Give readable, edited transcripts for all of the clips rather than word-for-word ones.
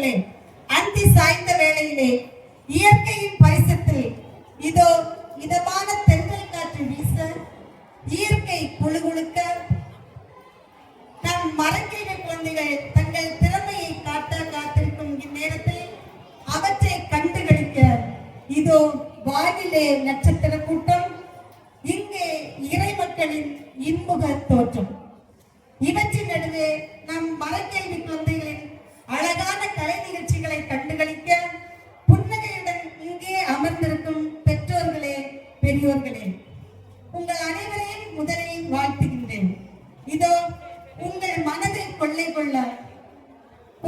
நண்பர்களே, அந்தி சாய்ந்த வேளையிலே இயற்கையின் பரிசத்தில் இதோ இதமான தென்றல் காற்று வீச, இயற்கை குழுகுழுக்க, நம் மரக்கீழ குழந்தைகள் தங்கள் திறமையை காட்ட காத்திருக்கும் இந்நேரத்தில் அவற்றை கண்டுகளிக்க இதோ வானிலே நட்சத்திர கூட்டம், இங்கே இறை மக்களின் இன்முக தோற்றம். இவற்றின் நடுவே நம் மரக்கேள்வி குழந்தைகளின் அழகான கலை நிகழ்ச்சிகளை கண்டுகளிக்க புன்னகையுடன் இங்கே அமர்ந்திருக்கும் பெற்றோர்களே, பெரியோர்களே, உங்கள் அனைவரையும் முதலில் வாழ்த்துகின்றேன். இதோ உங்கள் மனதை கொள்ளை கொள்ள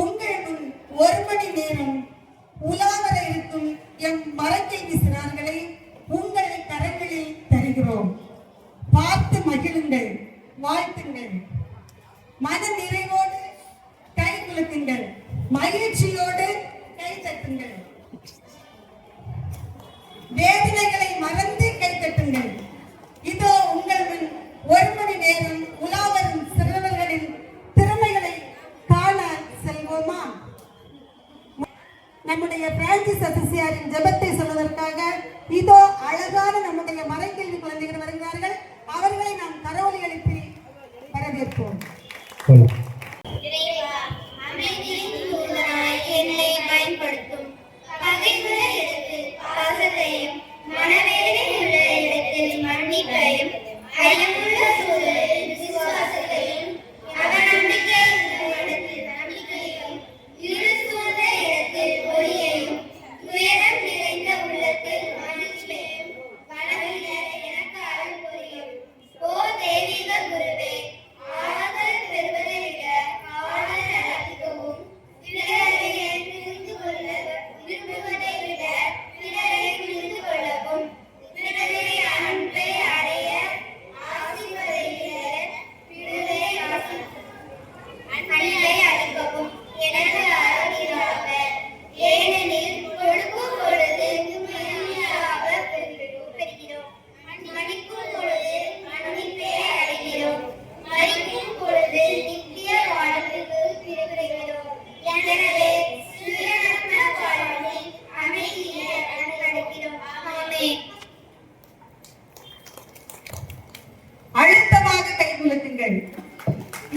உங்கள் முன் 1 மணி நேரம் உலாவர இருக்கும் எம் மரக்கேள்வி சிறார்களை உங்கள் கரங்களில் தருகிறோம். பார்த்து மகிழுங்கள், வாழ்த்துங்கள், மன நிறைவோடு கை குலுக்குங்கள், மகிழ்ச்சியோடு கை தட்டுங்கள், வேதனைகளை மறந்து கை தட்டுங்கள். இதோ உங்கள் முன் 1 மணி நேரம் உலாவரும் சிறுவர்களின் திறமைகளை காண செல்வோமா? நம்முடைய பிரான்சிஸ் அசிசியாரின் ஜெபத்தை சொல்வதற்காக இதோ அழகான நம்முடைய மரக்கேள்வி குழந்தைகள் வருகிறார்கள். அவர்களை நாம் கரவொலி எழுப்பி வரவேற்போம். என்னை பயன்படுத்தும் பகைவுள்ள இடத்தில் பாசத்தையும், மனவேதனை உள்ள இடத்தில் மன்னிப்பையும், ஐயமுள்ள சூழலில் விசுவாசத்தையும், அவநம்பிக்கை உள்ள இடத்தில் நம்பிக்கையும், இருள் சூழ்ந்த இடத்தில் ஒளியையும், துயரம் நிறைந்த உள்ளத்தில் மகிழ்ச்சியையும் வழங்கிட எனக்கு அருள் புரியும். ஓ தெய்வீக குருவே, ஆறுதல் பெறுவதை விட ஆறுதல் அளிக்கவும், பிறரை புரிந்து கொள்ள விரும்புவதை விட பிறரை புரிந்து கொள்ளவும், பிறரை அன்பை அடைய ஆசிர்வதை விட பிறரை அன்பை அளிக்கவும் எனக்கு அருளாக. ஏனெனில் கொடுக்கும் பொழுது மகிழ்ச்சியாக பெறுகிறோம், மன்னிக்கும் பொழுது மன்னிப்பை அடைகிறோம், மறிக்கும் பொழுது நித்திய வாழ்வுக்கு பெறுகிறோம். எனவே சுயநல வாழ்வில் அமைதியை அனுபவிக்கிறோம். ஆமென். அழுத்தமாக கை குலுக்குங்கள்,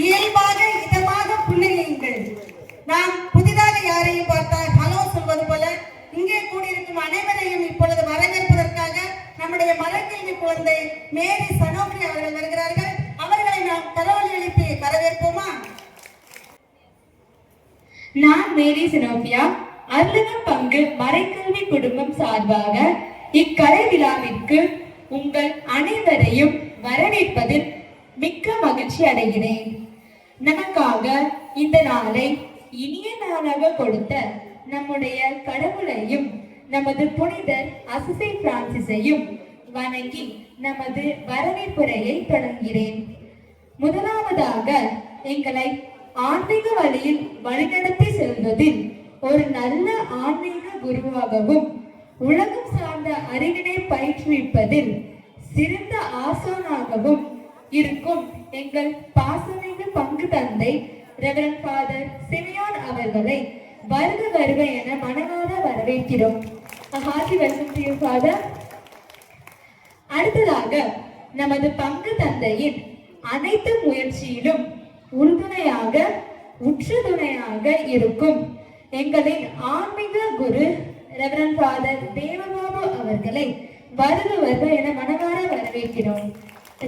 இயல்பாக இதமாக புன்னகையுங்கள். நாம் புதிதாக யாரையும் பார்த்தால் ஹலோ சொல்வது போல இங்கே கூடியிருக்கும் அனைவரையும் இப்பொழுது வரவேற்பதற்காக நம்முடைய மரக்கேள்வி குழந்தை மேரி சனோபி அவர்கள் வருகிறார்கள். அவர்களை நாம் கரவொலி எழுப்பி வரவேற்போமா? நான் மேரி சினோபியா, அருளகம் பங்கு மறைக்கல்வி குடும்பம் சார்பாக இக்கலை விழாவிற்கு உங்கள் அனைவரையும் வரவேற்பதில் மிக்க மகிழ்ச்சி அடைகிறேன். நமக்காக இந்த நாளை இனிய நாளாக கொடுத்த நம்முடைய கடவுளையும் நமது புனிதர் அசிசி பிரான்சிஸையும் வணங்கி நமது வரவேற்புரையை தொடங்குகிறேன். முதலாவதாக எங்களை ஆன்மீக வழியில் வழிநடத்தி செல்வதில் ஒரு நல்ல ஆன்மீக குருவாகவும், உலகம் சார்ந்த அறிவினை பயிற்றுவிப்பதில் சிறந்த ஆசானாகவும் இருக்கும் எங்கள் பாசமிகு பங்கு தந்தை ரெவரண்ட் ஃபாதர் சிமியோன் அவர்களை வருக வருக என மனமாற வரவேற்கிறோம். Hearty welcome to you father. அடுத்ததாக நமது பங்கு தந்தையின் அனைத்து முயற்சியிலும் உறுதுணையாக, உற்ற துணையாக இருக்கும் எங்களின் ஆன்மீக குரு ரெவரண்ட் ஃபாதர் தேவபாபு அவர்களை வருக வருக என மனமாற வரவேற்கிறோம்.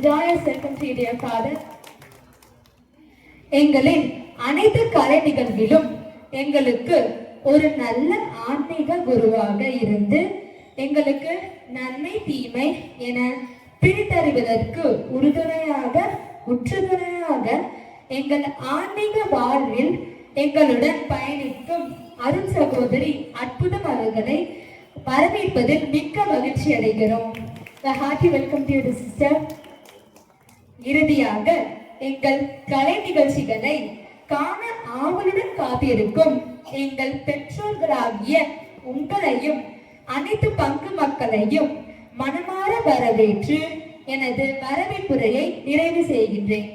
Joyous welcome to you father. எங்களின் அனைத்து கலை நிகழ்விலும் எங்களுக்கு ஒரு நல்ல ஆன்மீக குருவாக இருந்து எங்களுக்கு நன்மை தீமை என பிரித்தறிவதற்கு உறுதுணையாக, உற்றுதுணையாக எங்கள் ஆன்மீக வாழ்வில் எங்களுடன் பயணிக்கும் அருண் சகோதரி அற்புதம் அவர்களை வரவேற்பதில் மிக்க மகிழ்ச்சி அடைகிறோம். Hearty welcome to you sister. இறுதியாக எங்கள் கலை நிகழ்ச்சிகளை காண ஆவலுடன் காத்திருக்கும் எங்கள் பெற்றோர்களாகிய உங்களையும் அனைத்து பங்கு மக்களையும் மனமாற வரவேற்று எனது வரவேற்புரையை நிறைவு செய்கின்றேன்.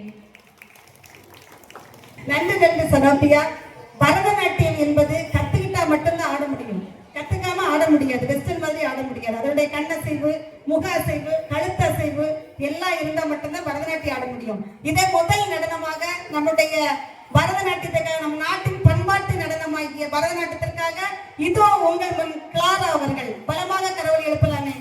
நன்று நன்று சனோபியா. பரதநாட்டியம் என்பது கற்று பரதநாட்டியத்திற்காக இதோ உங்கள் முன் கிளாரா அவர்கள். பலமாக கரவொலி எழுப்பலாமே.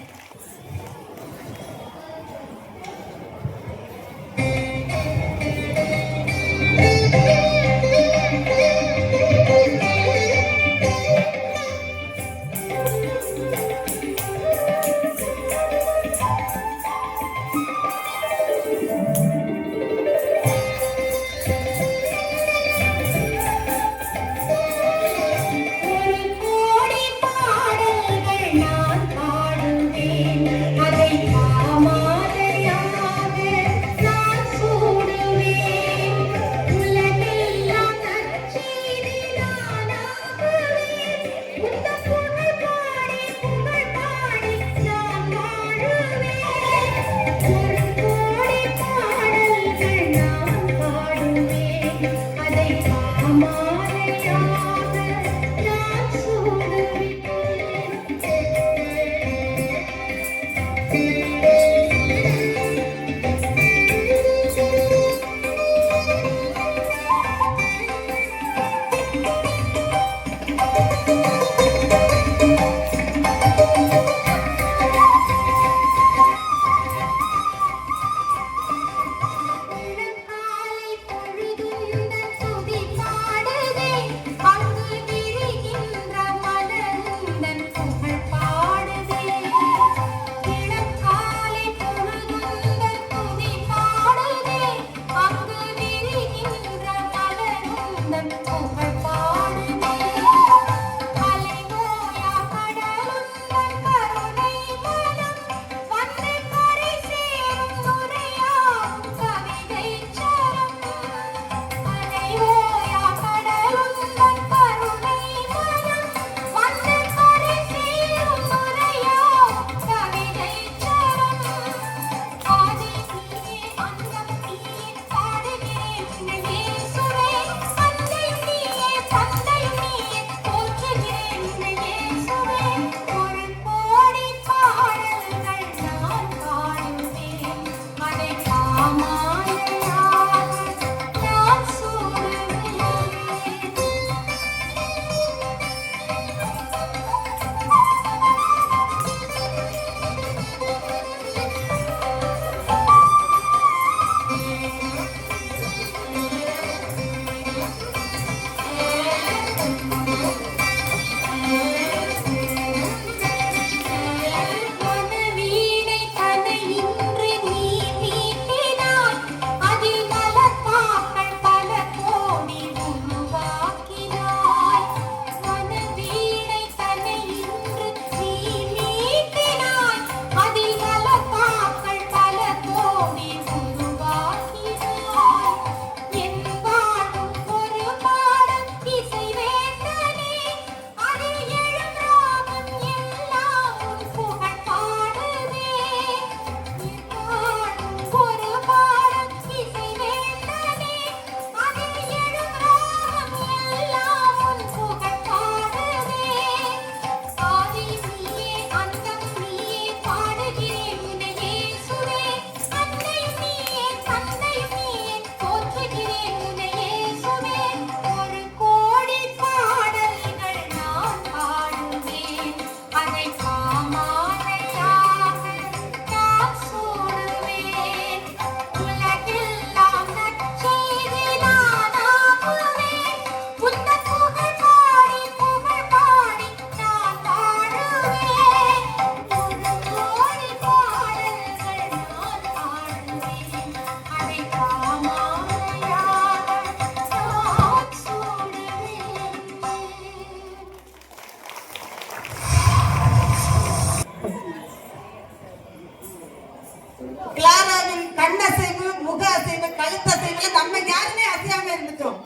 கிளாராவின் கண்ணசைவு, முக அசைவு, கழுத்தசைவுல நம்ம யாருமே அசையாம இருந்துட்டோம்.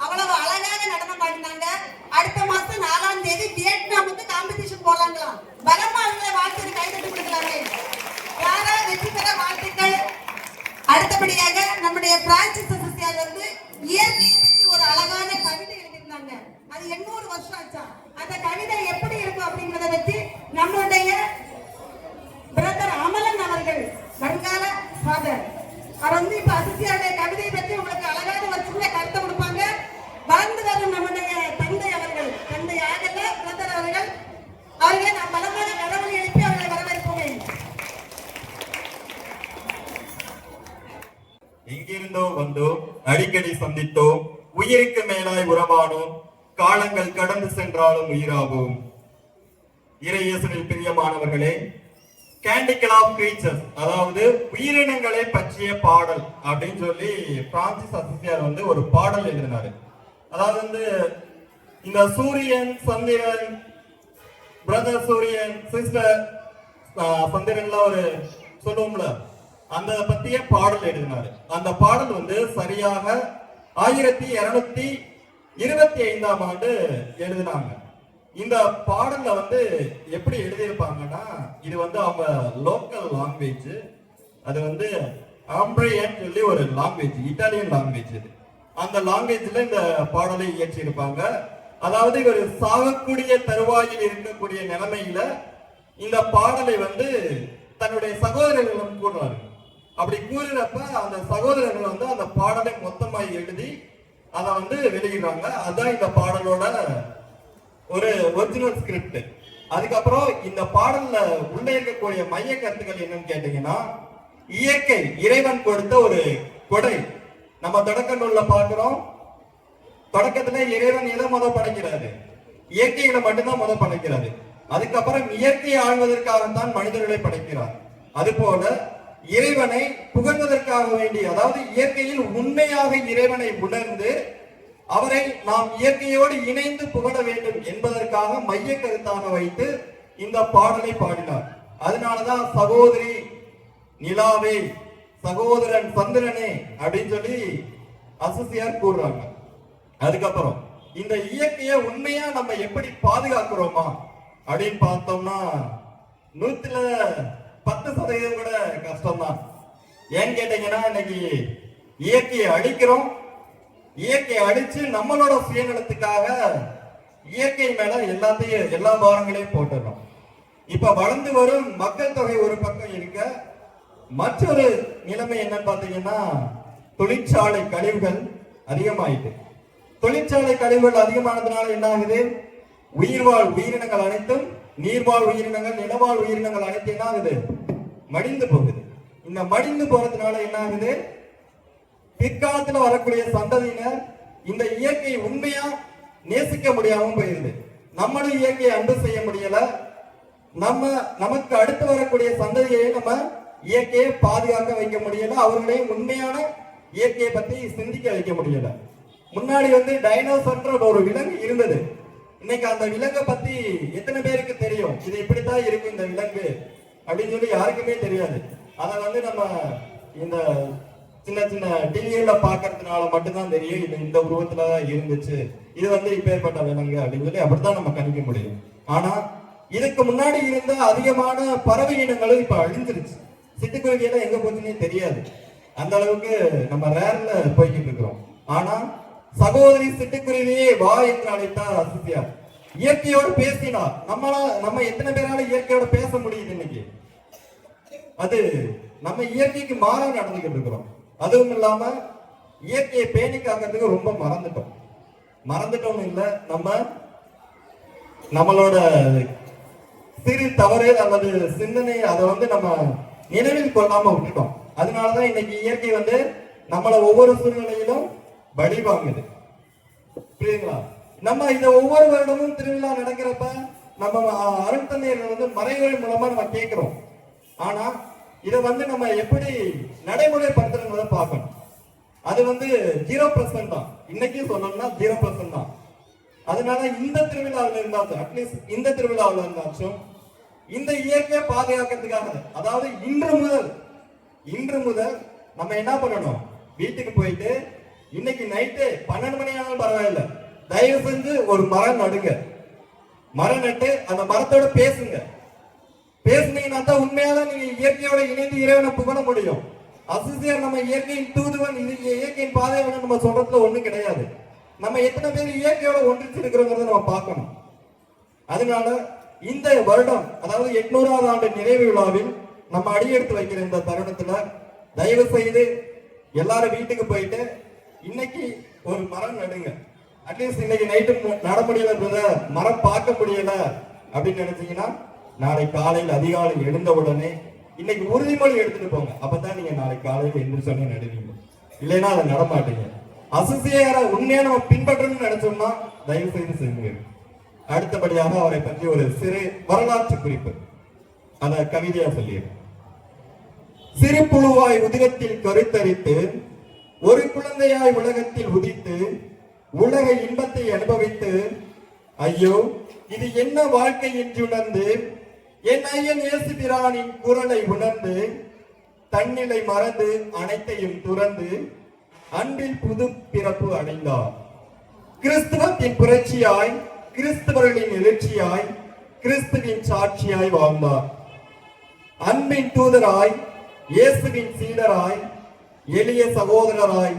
அவ்வளவு அழகாக நடனம் பாடினாங்க. அடுத்த மாசம் 4ஆம் தேதி வியட்நாமுக்கு காம்படிஷன் போலாங்களாம். பலமா அவங்களை வாழ்த்து கைதட்டி கொடுக்கலாமே. கிளாரா வெற்றி பெற வாழ்த்துக்கள். அடுத்தபடியாக நம்முடைய பிரான்சிஸ் அசோசியால இருந்து இயற்கையை பற்றி ஒரு அழகான கவிதை எழுதியிருந்தாங்க. அது 800 வருஷம் ஆச்சா. அந்த கவிதை எப்படி இருக்கும் அப்படிங்கறத பத்தி நம்மளுடைய பிரதர் அமலன் அவர்கள், வருங்கால ஃபாதர், அவர் வந்து இப்ப அசோசியாவுடைய கவிதையை பற்றி உங்களுக்கு அழகான ஒரு சின்ன கருத்தை கொடுப்பாங்க. வளர்ந்து வரும் நம்முடைய தந்தை அவர்கள் பிரிந்தோ வந்தோ அடிக்கடி சந்தித்தோம், உயிருக்கு மேலாய் உறவானோம், காலங்கள் கடந்து சென்றாலும் உயிராவோம். இறையேசுவில் பிரியமானவர்களே, கேண்டிக்கல் ஆஃப் கிரீச்சர்ஸ், அதாவது உயிரினங்களை பற்றிய பாடல் அப்படின்னு சொல்லி பிரான்சிஸ் அசிசியார் வந்து ஒரு பாடல் எழுதினாரு. அதாவது இந்த சூரியன் சந்திரன், பிரதர் சூரியன் சிஸ்டர் சந்திரன்ல ஒரு சொல்லுவோம்ல, அந்த பத்திய பாடல் எழுதினாரு. அந்த பாடல் வந்து சரியாக 1225ஆம் ஆண்டு எழுதினாங்க. இந்த பாடல்ல வந்து எப்படி எழுதியிருப்பாங்கன்னா, இது வந்து அவங்க லோக்கல் லாங்குவேஜ், அது வந்து ஆம்பிரியன் சொல்லி ஒரு லாங்குவேஜ், இட்டாலியன் லாங்குவேஜ். இது அந்த லாங்குவேஜ்ல இந்த பாடலை இயற்றியிருப்பாங்க. அதாவது இவர் சாகக்கூடிய தருவாயில் இருக்கக்கூடிய நிலைமையில இந்த பாடலை வந்து தன்னுடைய சகோதரர்களிடம் கூறுறாரு. அப்படி கூறுறப்ப அந்த சகோதரர்கள் வந்து அந்த பாடலை மொத்தமாய் எழுதி அதை வந்து வெளியிடுறாங்க. அதுதான் இந்த பாடலோட ஒரு ஒரிஜினல் ஸ்கிரிப்ட். அதுக்கப்புறம் இந்த பாடல்ல உள்ள இருக்கக்கூடிய மைய கருத்துக்கள் என்னன்னு கேட்டீங்கன்னா, இயற்கை இறைவன் கொடுத்த ஒரு கொடை. நம்ம தொடக்க நூல்ல பார்க்கிறோம், தொடக்கத்துல இறைவன் எதை முத படைக்கிறாரு? இயற்கைகளை மட்டும்தான் முத படைக்கிறாரு. அதுக்கப்புறம் இயற்கையை ஆழ்வதற்காகத்தான் மனிதர்களை படைக்கிறார். அது போல இறைவனை புகழ்வதற்காக வேண்டி, அதாவது இயற்கையில் உண்மையாக இறைவனை உணர்ந்து அவரை நாம் இயற்கையோடு இணைந்து புகழ வேண்டும் என்பதற்காக மைய கருத்தாக வைத்து இந்த பாடலை பாடினார். அதனாலதான் சகோதரி நிலாவே, சகோதரன் சந்திரனே அப்படின்னு சொல்லி அசிசியார் கூறுறாங்க. அதுக்கப்புறம் இந்த இயற்கையை உண்மையா நம்ம எப்படி பாதுகாக்கிறோமா அப்படின்னு பார்த்தோம்னா 100% கூட கஷ்டம்தான். ஏன்னு கேட்டீங்கன்னா, இன்னைக்கு இயற்கையை அழிக்கிறோம். இயற்கையை அழிச்சு நம்மளோட சுயநலத்துக்காக இயற்கை மேல எல்லா பாரங்களையும் போட்டுறோம். இப்ப வளர்ந்து வரும் மக்கள் தொகை ஒரு பக்கம் இருக்க, மற்றொரு நிலைமை என்னன்னு பாத்தீங்கன்னா, தொழிற்சாலை கழிவுகள் அதிகமாயிட்டு. தொழிற்சாலை கழிவுகள் அதிகமானதுனால என்ன ஆகுது? உயிர்வாழ் உயிரினங்கள் அனைத்தும், நீர்வாழ் உயிரினங்கள், நிலவாழ் உயிரினங்கள் அனைத்தும் என்ன ஆகுது? மடிந்து போகுது. இந்த மடிந்து போறதுனால என்ன ஆகுது? பிற்காலத்துல வரக்கூடிய சந்ததியினர் இந்த இயற்கையை உண்மையா நேசிக்க முடியாம போயிருது. நம்மளும் இயற்கையை அன்பு செய்ய முடியல. நமக்கு அடுத்து வரக்கூடிய சந்ததியை நம்ம இயற்கையை பாதுகாக்க வைக்க முடியல. அவர்களையும் உண்மையான இயற்கையை பத்தி சிந்திக்க வைக்க முடியல. முன்னாடி வந்து டைனோசர்ன்ற ஒரு விலங்கு இருந்தது. இன்னைக்கு அந்த விலங்கை பத்தி எத்தனை பேருக்கு தெரியும்? இது இப்படித்தான் இருக்கு இந்த விலங்கு அப்படின்னு சொல்லி யாருக்குமே தெரியாது. அதை வந்து நம்ம இந்த சின்ன சின்ன டிவியில பாக்குறதுனால மட்டும்தான் தெரியும், இது இந்த உருவத்துலதான் இருந்துச்சு, இது வந்து இப்பேற்பட்ட விலங்கு அப்படின்னு சொல்லி அப்படித்தான் நம்ம கணிக்க முடியும். ஆனா இதுக்கு முன்னாடி இருந்த அதிகமான பறவை இனங்களும் இப்ப அழிஞ்சிருச்சு. சிட்டுக்குருவியெல்லாம் எங்க போச்சுன்னே தெரியாது. அந்த அளவுக்கு நம்ம ரேர்ல போய்கிட்டு இருக்கிறோம். ஆனா சகோதரி சிட்டுக்குருவியே வா என்று அழைத்தார் அசிசியார். இயற்கையோடு பேசினார். நம்ம எத்தனை பேரால இயற்கையோட பேச முடியுது இன்னைக்கு? அது நம்ம இயற்கைக்கு மாறா நடந்துகிட்டு இருக்கிறோம். அதுவும் இல்லாம இயற்கையை பேணி காக்கிறதுக்கு ரொம்ப மறந்துட்டோம் இல்ல, நம்மளோட சிறு தவறு அல்லது சிந்தனை அதை வந்து நம்ம நினைவில் கொள்ளாம விட்டுட்டோம். அதனாலதான் இன்னைக்கு இயற்கை வந்து நம்மள ஒவ்வொரு சூழ்நிலையிலும் பலி வாங்குது. புரியுதுங்களா? நம்ம இந்த ஒவ்வொரு வருடமும் திருவிழா நடக்கிறப்ப நம்ம அருட்தந்தையர்கள் வந்து மறைகள் மூலமா நம்ம கேட்கிறோம். ஆனா இதை வந்து நம்ம எப்படி நடைமுறைப்படுத்துறத பார்க்கணும். அது வந்து 0% தான். இன்னைக்கு சொல்லணும்னா 0% தான். அதனால இந்த திருவிழாவில் இருந்தாச்சும், அட்லீஸ்ட் இந்த திருவிழாவில் இருந்தாச்சும் இந்த இயற்கையை பாதுகாக்கிறதுக்காக, அதாவது இன்று முதல் நம்ம என்ன பண்ணணும்? வீட்டுக்கு போயிட்டு இன்னைக்கு நைட்டு 12 மணி ஆனாலும் பரவாயில்ல, தயவு செஞ்சு ஒரு மரம் நடுங்க. மரம் நட்டு அந்த மரத்தோட பேசுனீங்கன்னா தான் உண்மையால நீங்க இயற்கையோட இணைந்து இறைவனை புகழ முடியும். அசிசியார் நம்ம இயற்கையின் தூதுவன், இது இயற்கையின் பாதைவன் நம்ம சொல்றதுல ஒண்ணு கிடையாது. நம்ம எத்தனை பேர் இயற்கையோட ஒன்றிச்சு இருக்கிறோங்கிறத நம்ம பார்க்கணும். அதனால இந்த வருடம், அதாவது 800வது ஆண்டு நிறைவு விழாவில் நம்ம அடியெடுத்து வைக்கிற இந்த தருணத்துல தயவு செய்து எல்லாரும் வீட்டுக்கு போயிட்டு இன்னைக்கு ஒரு மரம் நடுங்க. அட்லீஸ்ட் இன்னைக்கு நைட்டு நட முடியல, மரம் பார்க்க முடியல அப்படின்னு நினைச்சீங்கன்னா நாளை காலையில் அதிகாலை எழுந்த உடனே இன்னைக்கு உறுதிமொழி எடுத்துட்டு போங்க. அப்பதான் நீங்க நாளை காலையில் எந்திரிச்சோன்னே நடுவீங்க. இல்லைன்னா அதை நடமாட்டீங்க. அசிசியரை உண்மையா நம்ம பின்பற்றணும்னு நினைச்சோம்னா தயவு செய்து செய்யுங்க. அடுத்தபடியாக அவரை பற்றி ஒரு சிறு வரலாற்று குறிப்பு, அத கவிதையா சொல்லியிருக்கேன். சிறு புழுவாய் உதிரத்தில் கருத்தரித்து ஒரு குழந்தையாய் உலகத்தில் உதித்து உலக இன்பத்தை அனுபவித்து ஐயோ இது என்ன வாழ்க்கை என்று உணர்ந்து என் ஐயன் இயேசு பிரானின் குரலை உணர்ந்து தன்னிலை மறந்து அனைத்தையும் துறந்து அன்பில் புது பிறப்பு அடைந்தார். கிறிஸ்துவத்தின் புரட்சியாய், கிறிஸ்தவர்களின் எழுச்சியாய், கிறிஸ்துவின் சாட்சியாய் வாழ்ந்தார். அன்பின் தூதராய், இயேசுவின் சீடராய், எளிய சகோதரராய்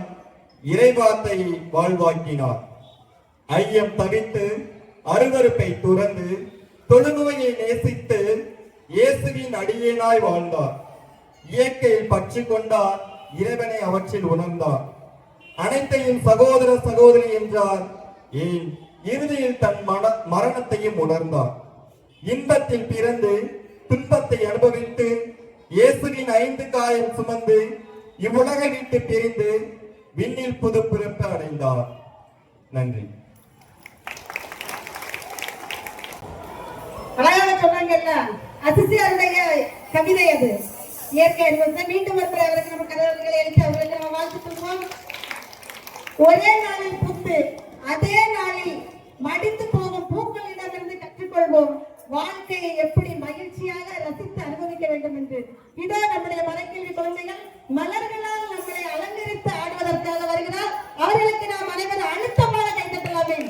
இறைவார்த்தை வாழ்வாக்கினார். ஐயம் தவித்து அருவருப்பை துறந்து தொழுநோயை நேசித்து இயேசுவின் அடியேனாய் வாழ்ந்தார். இயற்கையில் பற்று கொண்டார், இறைவனை அவற்றில் உணர்ந்தார். அனைத்தையும் சகோதர சகோதரி என்றார், ஏன் இறுதியில் தன் மரணத்தையும் உணர்ந்தார். இன்பத்தில் பிறந்து துன்பத்தை அனுபவித்து இயேசுவின் 5 காயம் சுமந்து இவ்வுலகை விட்டு பிரிந்து விண்ணில் புது பிறப்பு அடைந்தார். நன்றி. அழகாக சொன்னாங்கல்ல, அசிசியாருடைய கவிதை அது. இயற்கை அனுபவத்தை மீண்டும் ஒருமுறை அவருக்கு நம்ம கதவுகளை எழுப்பி அவர்களுக்கு நம்ம வாழ்த்து சொல்லுவோம். ஒரே நாளில் புத்து அதே நாளில் மடித்து போகும் பூக்களிடமிருந்து கற்றுக்கொள்வோம் வாழ்க்கையை எப்படி மகிழ்ச்சியாக ரசித்து அனுபவிக்க வேண்டும் என்று. இதோ நம்முடைய மலைக்கல்வி குழந்தைகள் மலர்களால் நம்மளை அலங்கரித்து ஆடுவதற்காக வருகிறார். அவர்களுக்கு நாம் அனைவரும் அழுத்தமாக கைத்தட்டலாமே.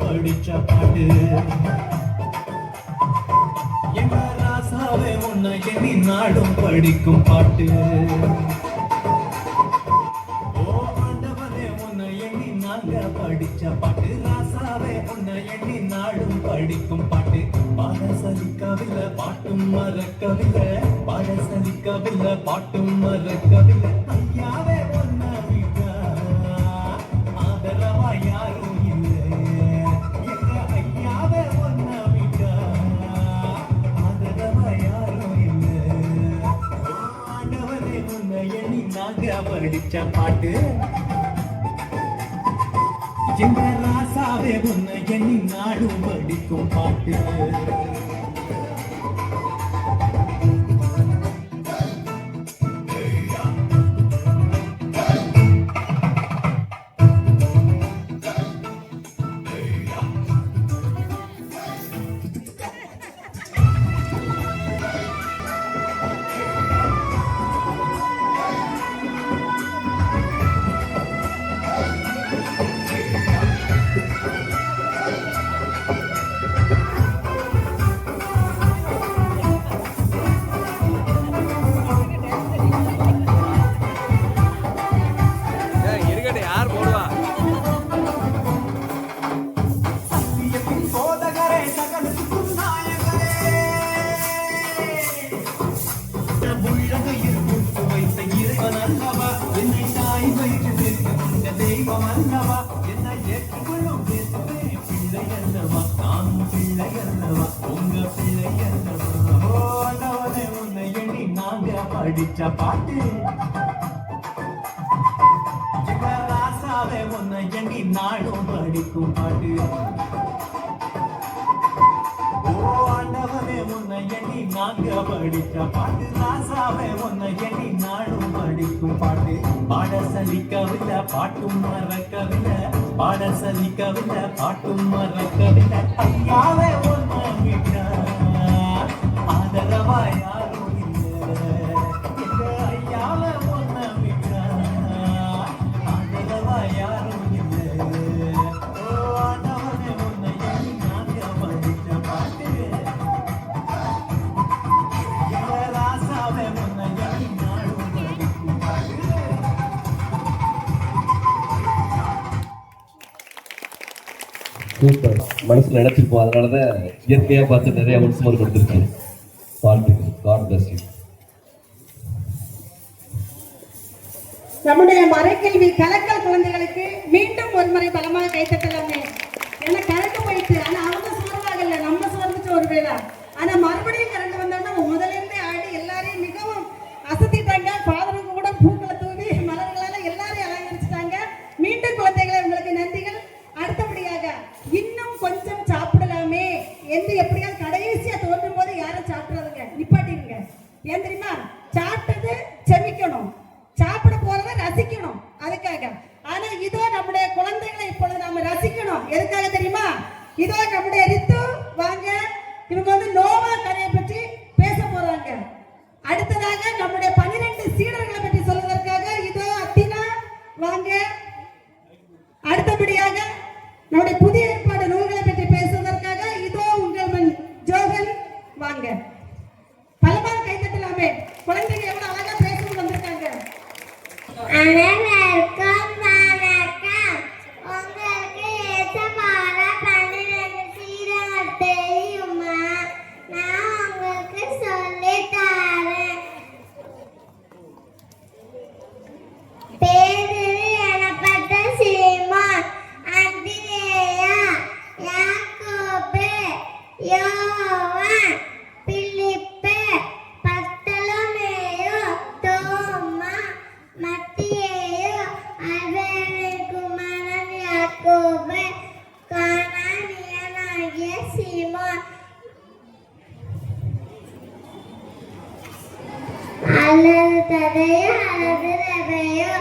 படிச்ச பாட்டு எங்க ராசாவே உன்னை எண்ணி நாடும் படிக்கும் பாட்டு. ஓ ஆண்டவனே உன்னை எண்ணி நாங்க படிச்ச பாட்டு, ராசாவே உன்னை எண்ணி நாடும் படிக்கும் பாட்டு. பாட சலிக்கவில்லை பாட்டும் மறக்கவில்லை, பாட சலிக்கவில்லை பாட்டும் மறக்கவில்லை. ஐயாவே ஒன்ன விட்டா ஆதரவா யாரும் படிச்ச பாட்டு. எங்க ராசாவே உன்னை எண்ணி நாடும் படிக்கும் பாட்டு. படிச்ச பாட்டு ராசாவே உன்னை எண்ணி நாடும் படிக்கும் பாட்டு. ஓ ஆண்டவனே உன்னை எண்ணி நாங்க படிச்ச பாட்டு ராசாவே உன்னை எண்ணி நாடும் படிக்கும் பாட்டு பாட சலிக்கவில்லை பாட்டும் மறக்கவில்லை பாட சலிக்கவில்லை பாட்டும் மறக்கவில்லை ஐயாவே உன்னை விட்டா ஆதரவா யாரும் இல்லை எங்க ஐயாவே உன்னை விட்டா ஆதரவா யாரும் இல்லை ஓ ஆண்டவனே உன்னை எண்ணி நாங்க படிச்ச பாட்டு ராசாவே உன்னை எண்ணி நாடும் படிக்கும் பாட்டு சூப்பர். மனசுல நினைச்சிருப்போம். அதனாலதான் இயற்கையா பார்த்து நிறைய மனுஷன் கொடுத்துருக்காங்க. வாழ்த்துக்கள். God bless you. நம்முடைய மறைக்கல்வி கலக்கல் குழந்தைகளுக்கு மீண்டும் ஒரு முறை பலமாக கைத்தட்டலாமே. ஏன்னா கரண்ட் போயிட்டு, ஆனா அவங்க சோர்வாகல, நம்ம சோர்ந்துச்சு ஒரு வேளை. ஆனா மறுபடியும் கரண்ட் வந்தோம்னா முதல்ல இருந்தே ஆடி எல்லாரையும் மிகவும் அசத்திட்டாங்க. ஃபாதருக்கு கூட பூக்களை தூவி மலர்களால எல்லாரையும் அலங்கரிச்சுட்டாங்க. மீண்டும் குழந்தைகளை உங்களுக்கு நன்றிகள். அடுத்தபடியாக இன்னும் கொஞ்சம் சாப்பிடலாமே என்று எப்படியாவது கடைசியா தோன்றும் போது யாரும் சாப்பிடாதுங்க, நிப்பாட்டிருங்க. ஏன் தெரியுமா? சாப்பிட்டது செமிக்கணும், சாப்பிட போறதை ரசிக்கணும், அதுக்காக. ஆனா இதோ நம்முடைய குழந்தைகளை இப்பொழுது நாம ரசிக்கணும். எதுக்காக தெரியுமா? இதோ நம்முடைய ரித்து வாங்க, இவங்க வந்து நோவா கதையை பற்றி பேச போறாங்க. அடுத்ததாக நம்முடைய 12 சீடர்களை பற்றி சொல்வதற்காக இதோ அத்தினா வாங்க. அடுத்தபடியாக நம்முடைய புதிய ஏற்பாடு நூல்களை பற்றி பேசுவதற்காக இதோ உங்கள் மன் ஜோகன் வாங்க. பலமாக கைத்தட்டலாமே. குழந்தைங்க எவ்வளவு அழகா பேசணும் வந்திருக்காங்க. அனைவருக்கும் வணக்கம். உங்களுக்கு ஏற்றமான 12 சீடர்கள் தெரியுமா? நான் உங்களுக்கு சொல்லித் தரேன். பேதுரு எனப்பட்ட சீமோன், அந்திரேயா, யாக்கோபு, யோவான், பிலிப்பு, பர்த்தலமேயு, தோமா, மத்தேயு, அல்பேயுவின் குமாரன் யாக்கோபு, கானானியனாகிய சீமோன், அல்லது ததேயு, அல்லது லெபேயு,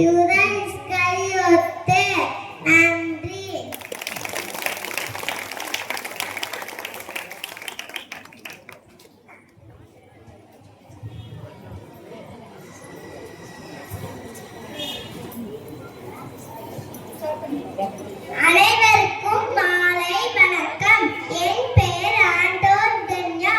யூதா இஸ்கரியோத்தே. நன்றி. அனைவருக்கும் மாலை வணக்கம். என் பேர் ஆண்டோன் துன்யா.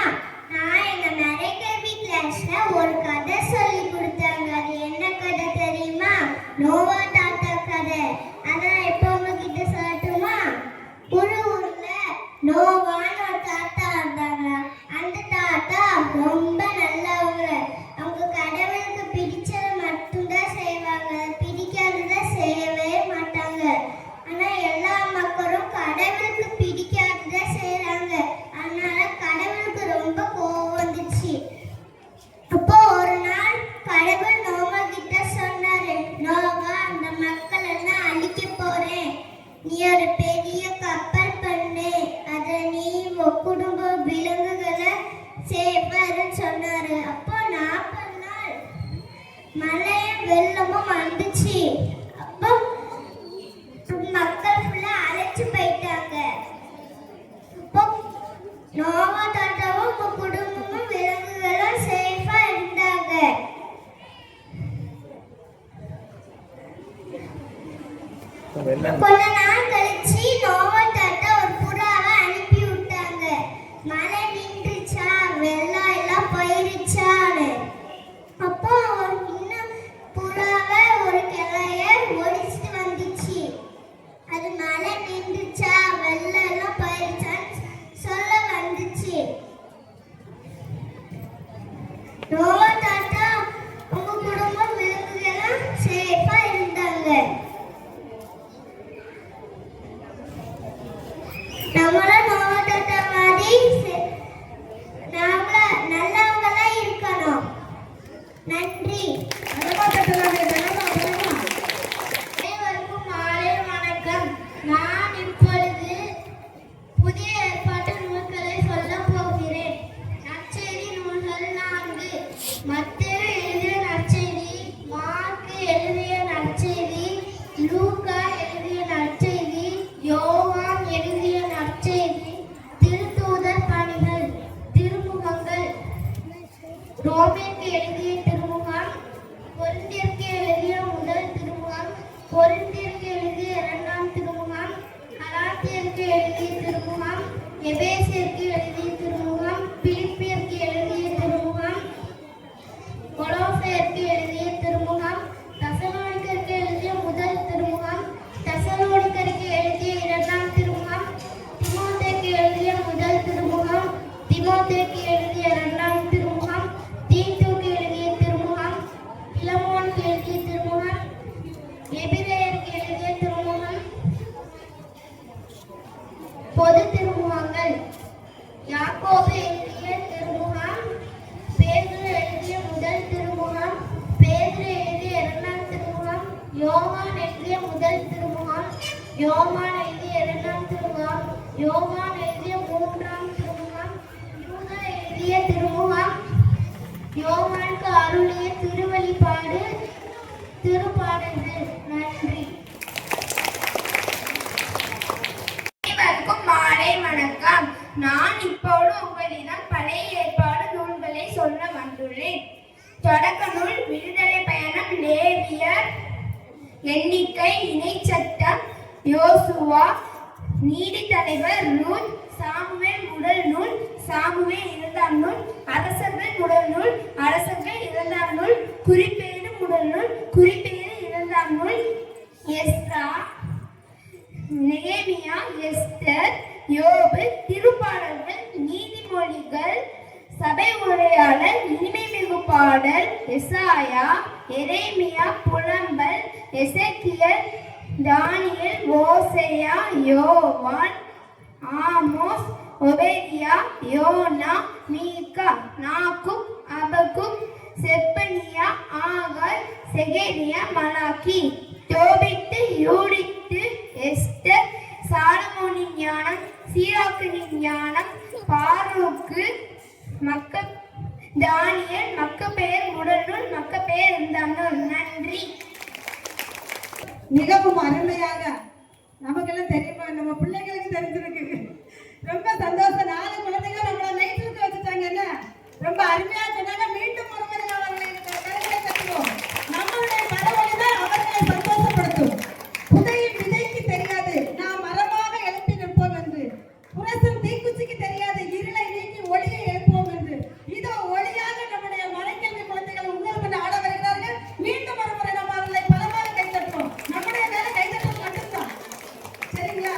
நான் எங்க மறைக்கல்வி கிளாஸ்ல ஒரு கதை சொல்லி கொடுத்தாங்க. அது என்ன கதை தெரியுமா? நோவா தாத்தா கதை. அதான் இப்போ உங்ககிட்ட சொல்லட்டுமா? ஒரு ஊர்ல நோவான்னு ஒரு தாத்தா இருந்தாங்க. அந்த தாத்தா ரொம்ப நல்லவங்க. அவங்க கடவுளுக்கு பிடிச்சதை மட்டும்தான் செய்வாங்க, பிடிக்காததை செய்யவே மாட்டாங்க. ஆனா எல்லா மக்களும் கடவுளுக்கு பிடிக்காததை செய்யறாங்க. அதனால கடவுளுக்கு ரொம்ப கோவம் வந்துச்சு. அப்போ ஒரு நாள் கடவுள் நோவா கிட்ட சொன்னாரு, நோவா, அந்த மக்கள் எல்லாம் அழிக்க போறேன். நீ ஒரு பெரிய கப்பல் பண்ணு, அத நீ குடும்ப விலங்குகளை சேப்பாருன்னு சொன்னாரு. அப்போ 40 நாள் மழையும் வெள்ளமும் வந்துச்சு. அப்போ மக்கள் ஃபுல்லா அழைச்சு போயிட்டாங்க. அப்போ நோவா தாத்தாவும் உங்க குடும்பமும் விலங்குகளும் சேஃபா இருந்தாங்க. கொஞ்ச நாள் கழிச்சு நோவா தாத்தா ஒரு புறாவை அனுப்பி விட்டாங்க. மழை நின்றுச்சா, வெள்ளம் எல்லாம் போயிருச்சான்னு. அப்போ இன்னும் புறாவை ஒரு கிளைய ஒடிச்சிட்டு வந்துச்சு. அது மழை நின்றுச்சா, வெள்ளம் எல்லாம் போயிருச்சான்னு சொல்ல வந்துச்சு. தீமோத்தேயுக்கு எழுதிய 2ஆம் திருமுகம், தீத்துவுக்கு எழுதிய திருமுகம், பிலமோனுக்கு எழுதிய திருமுகம், எபிரேயருக்கு எழுதிய திருமுகம், பொது திருமுகங்கள், யாக்கோபு எழுதிய திருமுகம், பேதுரு எழுதிய முதல் திருமுகம், பேதுரு எழுதிய 2ஆம் திருமுகம், யோவான் எழுதிய முதல் திருமுகம், யோவான் எழுதிய 2ஆம் திருமுகம், யோவான் எழுதிய 3ஆம் திருமுகம், யூதா எழுதிய திருமுகம், யோவானுக்கு அருளிய திருவழிபாடு, திருப்பாடல்கள். நன்றி. அனைவருக்கும் மாலை வணக்கம். நான் இப்போது உங்களிடம் பழைய ஏற்பாடு நூல்களை சொல்ல வந்துள்ளேன். தொடக்க நூல், விடுதலை பயணம், லேவியர், எண்ணிக்கை, இணைச்சட்டம், யோசுவா, நீதித்தலைவர், ரூத், சாமுவேல் முதல் நூல், சாமுவேல் 2ஆம் நூல், அரசர்கள் முதல் நூல், அரசர்கள் 2ஆம் நூல், குறிப்பேடு முதல் நூல், குறிப்பேடு 2ஆம் நூல், எஸ்ரா, நெகேமியா, எஸ்தர், யோபு, திருப்பாடல்கள், நீதிமொழிகள், சபை உரையாடல், இனிமைமிகு பாடல், எசாயா, எரேமியா, புலம்பல், எசேக்கியேல், தானியேல், ஓசேயா, யோவான், ஆமோஸ், ஒபேதியா, யோனா, மீகா, நாகூக், அபகுக், செப்பனியா, ஆகார், செகேரியா, மலாக்கி, தோபித்து, யூடித்து, எஸ்தர், சாலமோனின் ஞானம், சீராக்கினின் ஞானம், பாரூக்கு, தானியேல், மக்கபேயர் முதல் நூல், மக்கபேயர் 2ஆம் நூல். நன்றி. மிகவும் அருமையாக நமக்கெல்லாம் தெரியுமா, நம்ம பிள்ளைங்களுக்கு தெரிஞ்சிருக்கு. ரொம்ப சந்தோஷம். 4 குழந்தைங்க நம்மள நைட் தூக்க வச்சுட்டாங்க. என்ன ரொம்ப அருமையா சொன்னாங்க. மீண்டும் ஒரு முறை அவர்களை தட்டுவோம். நம்மளுடைய பரவழி தான் அவர்களை சந்தோஷப்படுத்தும். புதையின் விதைக்கு தெரியாது நாம் மரமாக எழுப்பி நிற்போம் என்று, புரசம் தீக்குச்சிக்கு தெரியாது இருளை நீக்கி ஒளியை எழுப்போம் என்று. இதோ ஒளியாக நம்முடைய மலைக்கல்வி குழந்தைகள் உங்கள் ஆட வருகிறார்கள். மீண்டும் ஒரு முறை நம்ம அவர்களை பலமாக கை தட்டுவோம். நம்முடைய வேலை கை தட்டுவது மட்டும்தான். சரிங்களா?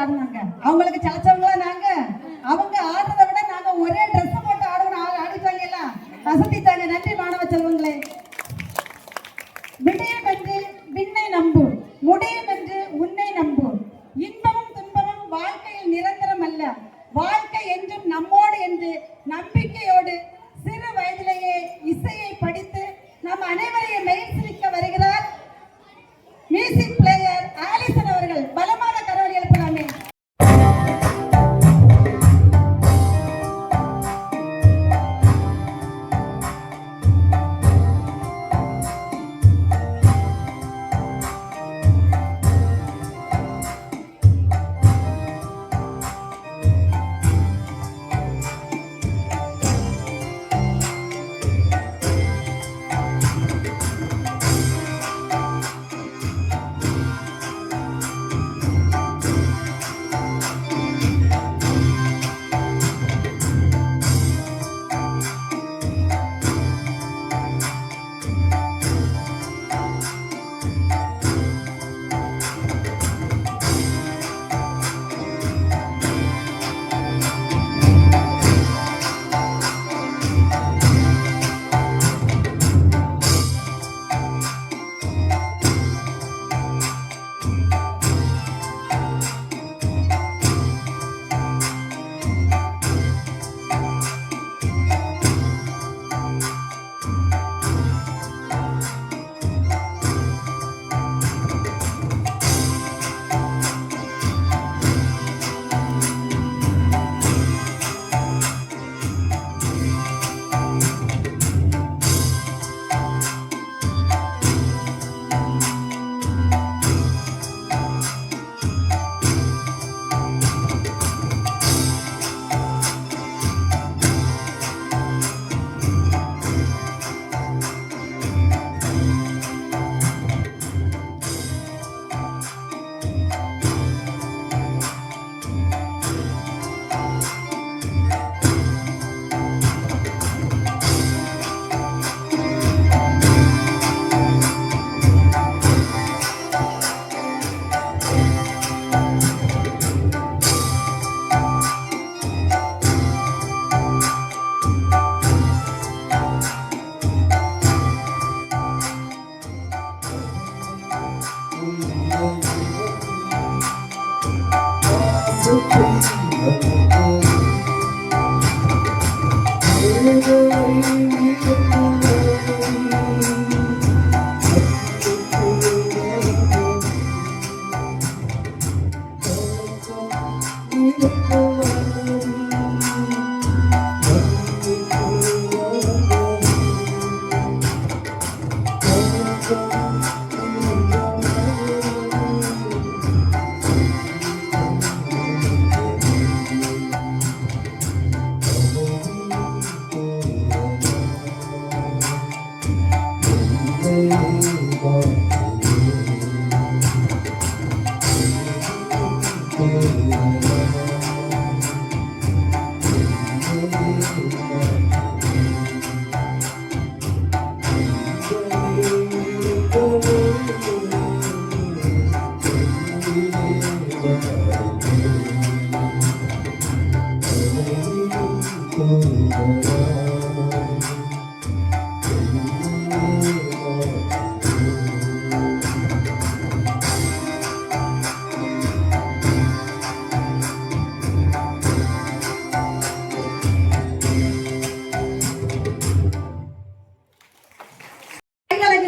ஆடுனாங்க. அவங்களுக்கு சளைச்சவங்களா நாங்க? அவங்க ஆடுறதை விட நாங்க ஒரே ட்ரெஸ் போட்டு ஆடிட்டாங்க எல்லாம் அசத்திட்டாங்க. நன்றி மாணவ செல்வங்களே. விடயம் என்று விண்ணை நம்பு, முடியும் என்று உன்னை நம்பு. இன்பமும் துன்பமும் வாழ்க்கையில் நிரந்தரம் அல்ல, வாழ்க்கை என்றும் நம்மோடு என்று நம்பிக்கையோடு சிறு வயதிலேயே இசையை படித்து நம் அனைவரையும் மெய்சிலிக்க வருகிறார் மியூசிக் பிளேயர் ஆலிசன் அவர்கள். பலமான கரவொலி எழுப்பலாமே.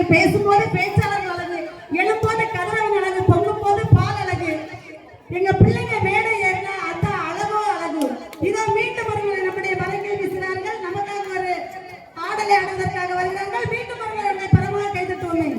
பேசும்போது பேச்சாளர்கள் அழகு, எழும்போது கதிரவன் அழகு, பொங்கும் போது பால் அழகு. எங்க பிள்ளைங்க மேடை ஏறினா அதான் அழகோ அழகு. இதோ மீண்டும் அவர்கள் நம்முடைய மரங்கள் வீசினார்கள். நமக்காக ஒரு ஆடலை ஆடுவதற்காக வருகிறார்கள். மீண்டும் அவர்களை பரமாக கைதட்டுவோமே.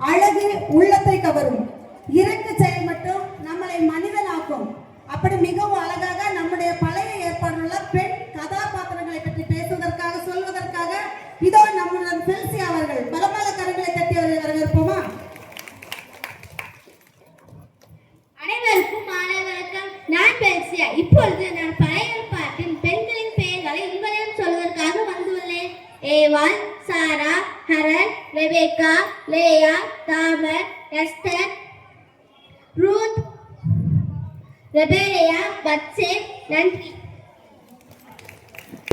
அழகு உள்ளத்தை கவரும், இறக்க செயல் மட்டும் நம்மளை மனிதனாக்கும். அப்படி மிகவும் அழகாக நம்முடைய பழைய ஏற்பாடுள்ள பெண் கதாபாத்திரங்களை பற்றி பேசுவதற்காக சொல்வதற்காக இதோ நம்முடன் பெல்சி அவர்கள் பலமான கரங்களை தட்டி அவர்கள் வரவேற்போமா? அனைவருக்கும் மாலை வணக்கம். நான் பெல்சியா. இப்பொழுது நான் பழைய ஏற்பாட்டின் பெண்களின் பெயர்களை உங்களிடம் சொல்வதற்காக வந்துள்ளேன். ஏவாள், Sarah, Haran, Rebecca, Leah, Tamar, Esther, Ruth, ரெபேலியா, பத்சே. நன்றி.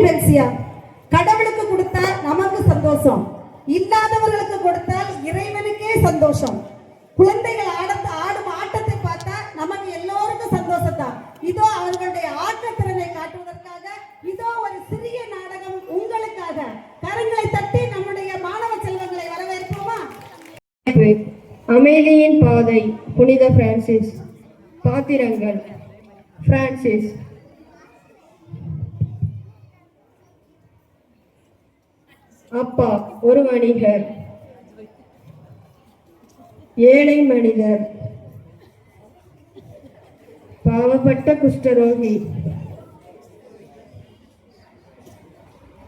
பெல்சியா, கடவுளுக்கு கொடுத்தால் நமக்கு சந்தோஷம், இல்லாதவர்களுக்கு கொடுத்தால் இறைவனுக்கே சந்தோஷம். குழந்தைகள் ஆடும் ஆட்டத்தை பார்த்தா நமக்கு எல்லோருக்கும் சந்தோஷம் தான். இதோ அவர்களுடைய ஆட்டத்திறனை காட்டுவதற்காக இதோ ஒரு சிறிய நாடகம் உங்களுக்காக. கரங்களை தட்டி நம்முடைய மாணவ செல்வங்களை வரவேற்போமா? அமேலியின் பாதை, புனித பிரான்சிஸ். பாத்திரங்கள்: பிரான்சிஸ். அப்பா ஒரு வணிகர், ஏழை மனிதர், பாவப்பட்ட குஷ்டரோகி.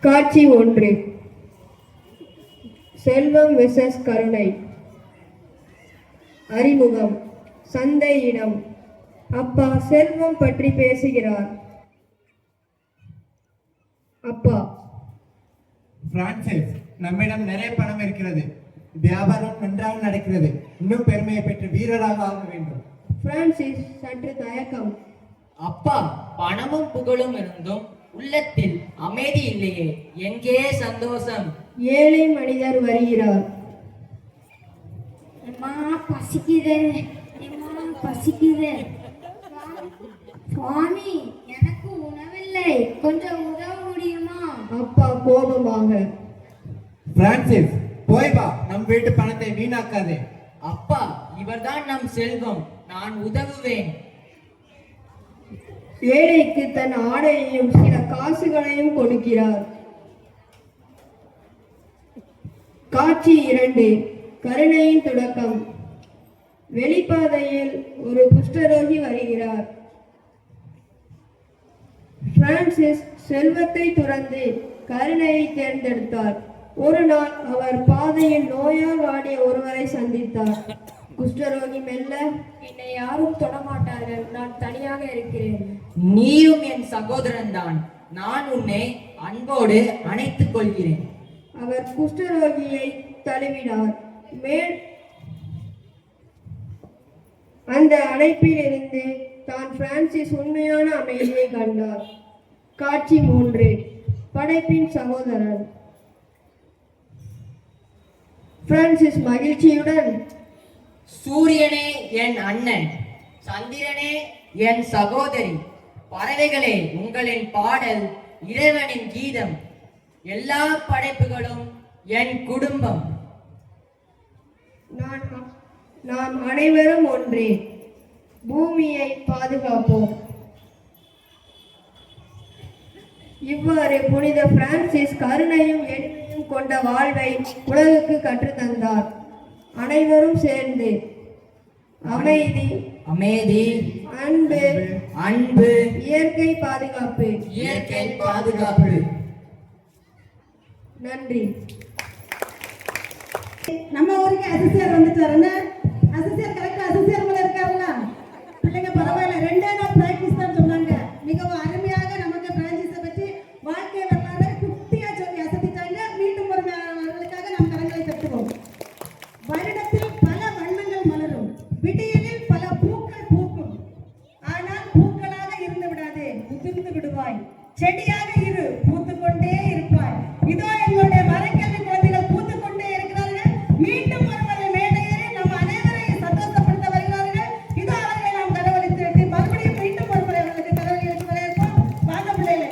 காட்சி 1. செல்வம் வெசஸ் கருணை. அறிமுகம். சந்தை இடம். அப்பா செல்வம் பற்றி பேசுகிறார். அப்பா: பிரான்சிஸ், நம்மிடம் நிறைய பணம் இருக்கிறது, வியாபாரம் நன்றாக நடக்கிறது, இன்னும் பெருமையை பெற்று வீரராக ஆக வேண்டும். பிரான்சிஸ் சற்று தயக்கம். அப்பா, பணமும் புகழும் இருந்தும் உள்ளத்தில் அமைதி இல்லையே, எங்கே சந்தோஷம்? ஏழை மனிதர் வருகிறார். அம்மா பசிக்குது, அம்மா பசிக்குது. சுவாமி, எனக்கு உணவில்லை, கொஞ்சம் உதவ முடியுமா? அப்பா கோபமாக, பிரான்சிஸ், போய் வா, நம் வீட்டு பணத்தை வீணாக்காதே. அப்பா, இவர்தான் நம் செல்வம், நான் உதவுவேன். ஏழைக்கு தன் ஆடையையும் சில காசுகளையும் கொடுக்கிறார். காட்சி 2. கருணையின் தொடக்கம். வெளிப்பாதையில் ஒரு குஷ்டரோகி வருகிறார். பிரான்சிஸ் செல்வத்தை துறந்து கருணையை தேர்ந்தெடுத்தார். ஒரு நாள் அவர் பாதையில் நோயால் வாடிய ஒருவரை சந்தித்தார். குஷ்டரோகி மெல்ல, என்னை யாரும் தொடமாட்டார்கள், நான் தனியாக இருக்கிறேன். நீயும் என் சகோதரன் தான், நான் உன்னை அன்போடு அணைத்துக் கொள்கிறேன். அவர் குஷ்டரோகியை தழுவினார். மேல் அந்த அணைப்பில் இருந்து தான் பிரான்சிஸ் உண்மையான அமைதியை கண்டார். காட்சி 3. படைப்பின் சகோதரன். பிரான்சிஸ் மகிழ்ச்சியுடன், சூரியனே என் அண்ணன், சந்திரனே என் சகோதரி, பறவைகளே உங்களின் பாடல் இறைவனின் கீதம், எல்லா படைப்புகளும் என் குடும்பம். நாம் அனைவரும் ஒன்றே, பூமியை பாதுகாப்போம். இவ்வாறு புனித பிரான்சிஸ் கருணையும் எளிமையும் கொண்ட வாழ்வை உலகுக்கு கற்றுத்தந்தார். அனைவரும் சேர்ந்து அமைதி, அமைதி, அன்பு, அன்பு, இயற்கை பாதுகாப்பு, இயற்கை பாதுகாப்பு. நன்றி. நம்ம ஊருக்கு அசிசியர் வந்துட்டாருன்னு, அசிசியர் கரெக்டா அசிசியர் மேல இருக்காருல்ல, பிள்ளைங்க பரவாயில்ல, 2 நாள் பிராக்டிஸ் தான் சொன்னாங்க. மிகவும் அருமையாக நமக்கு பிரான்சிஸை பற்றி வாழ்க்கை வரலாறு குட்டியா சொல்லி அசத்திட்டாங்க. மீண்டும் ஒரு அவர்களுக்காக நாம் கரங்களை தட்டுவோம். வருடத்தில் பல வண்ணங்கள் மலரும், விடியலில் பல பூக்கள் பூக்கும். ஆனால் பூக்களாக இருந்து விடாதே, உதிர்ந்து விடுவாய். செடியாக இரு, பூத்துக் கொண்டே இருப்பாய். இதோ எங்களுடைய மரக்கல்வி குழந்தைகள் பூத்துக் கொண்டே இருக்கிறார்கள். மீண்டும் ஒருமுறை மேடையேறி நம் அனைவரையும் சந்தோஷப்படுத்த வருகிறார்கள். இதோ அவர்களை நாம் கரவழித்து விட்டு மறுபடியும் மீண்டும் ஒருமுறை அவர்களுக்கு கரவழி வச்சு வரவேற்போம். வாங்க பிள்ளைகளே.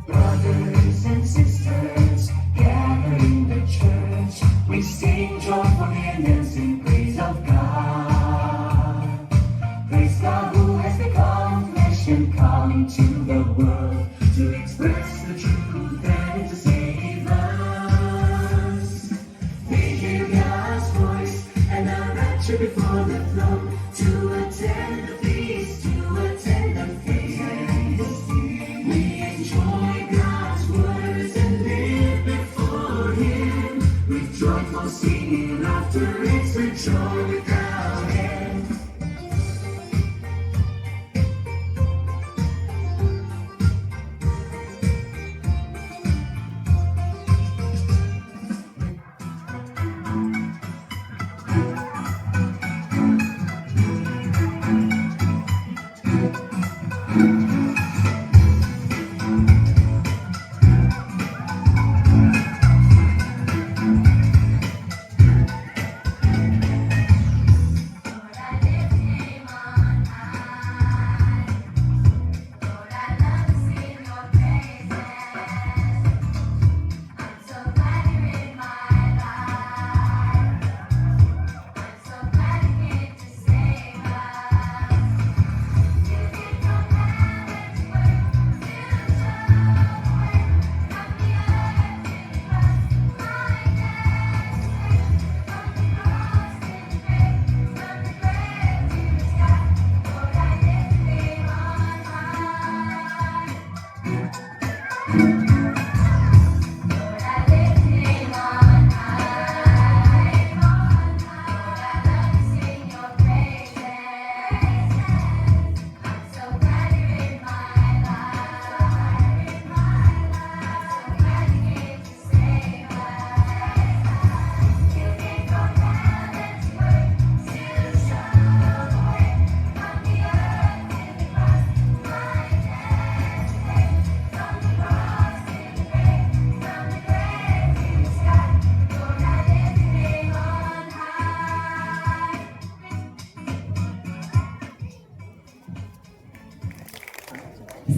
Brothers and sisters, gather in the church. We sing joyful hymns in praise of God. Praise God who has become flesh and come to the world to express the truth and to save us. We hear God's voice and our rapture before the throne to attend the feast, to attend the feast. We enjoy God's words and live before Him with joyful singing, laughter, it's a joy without end.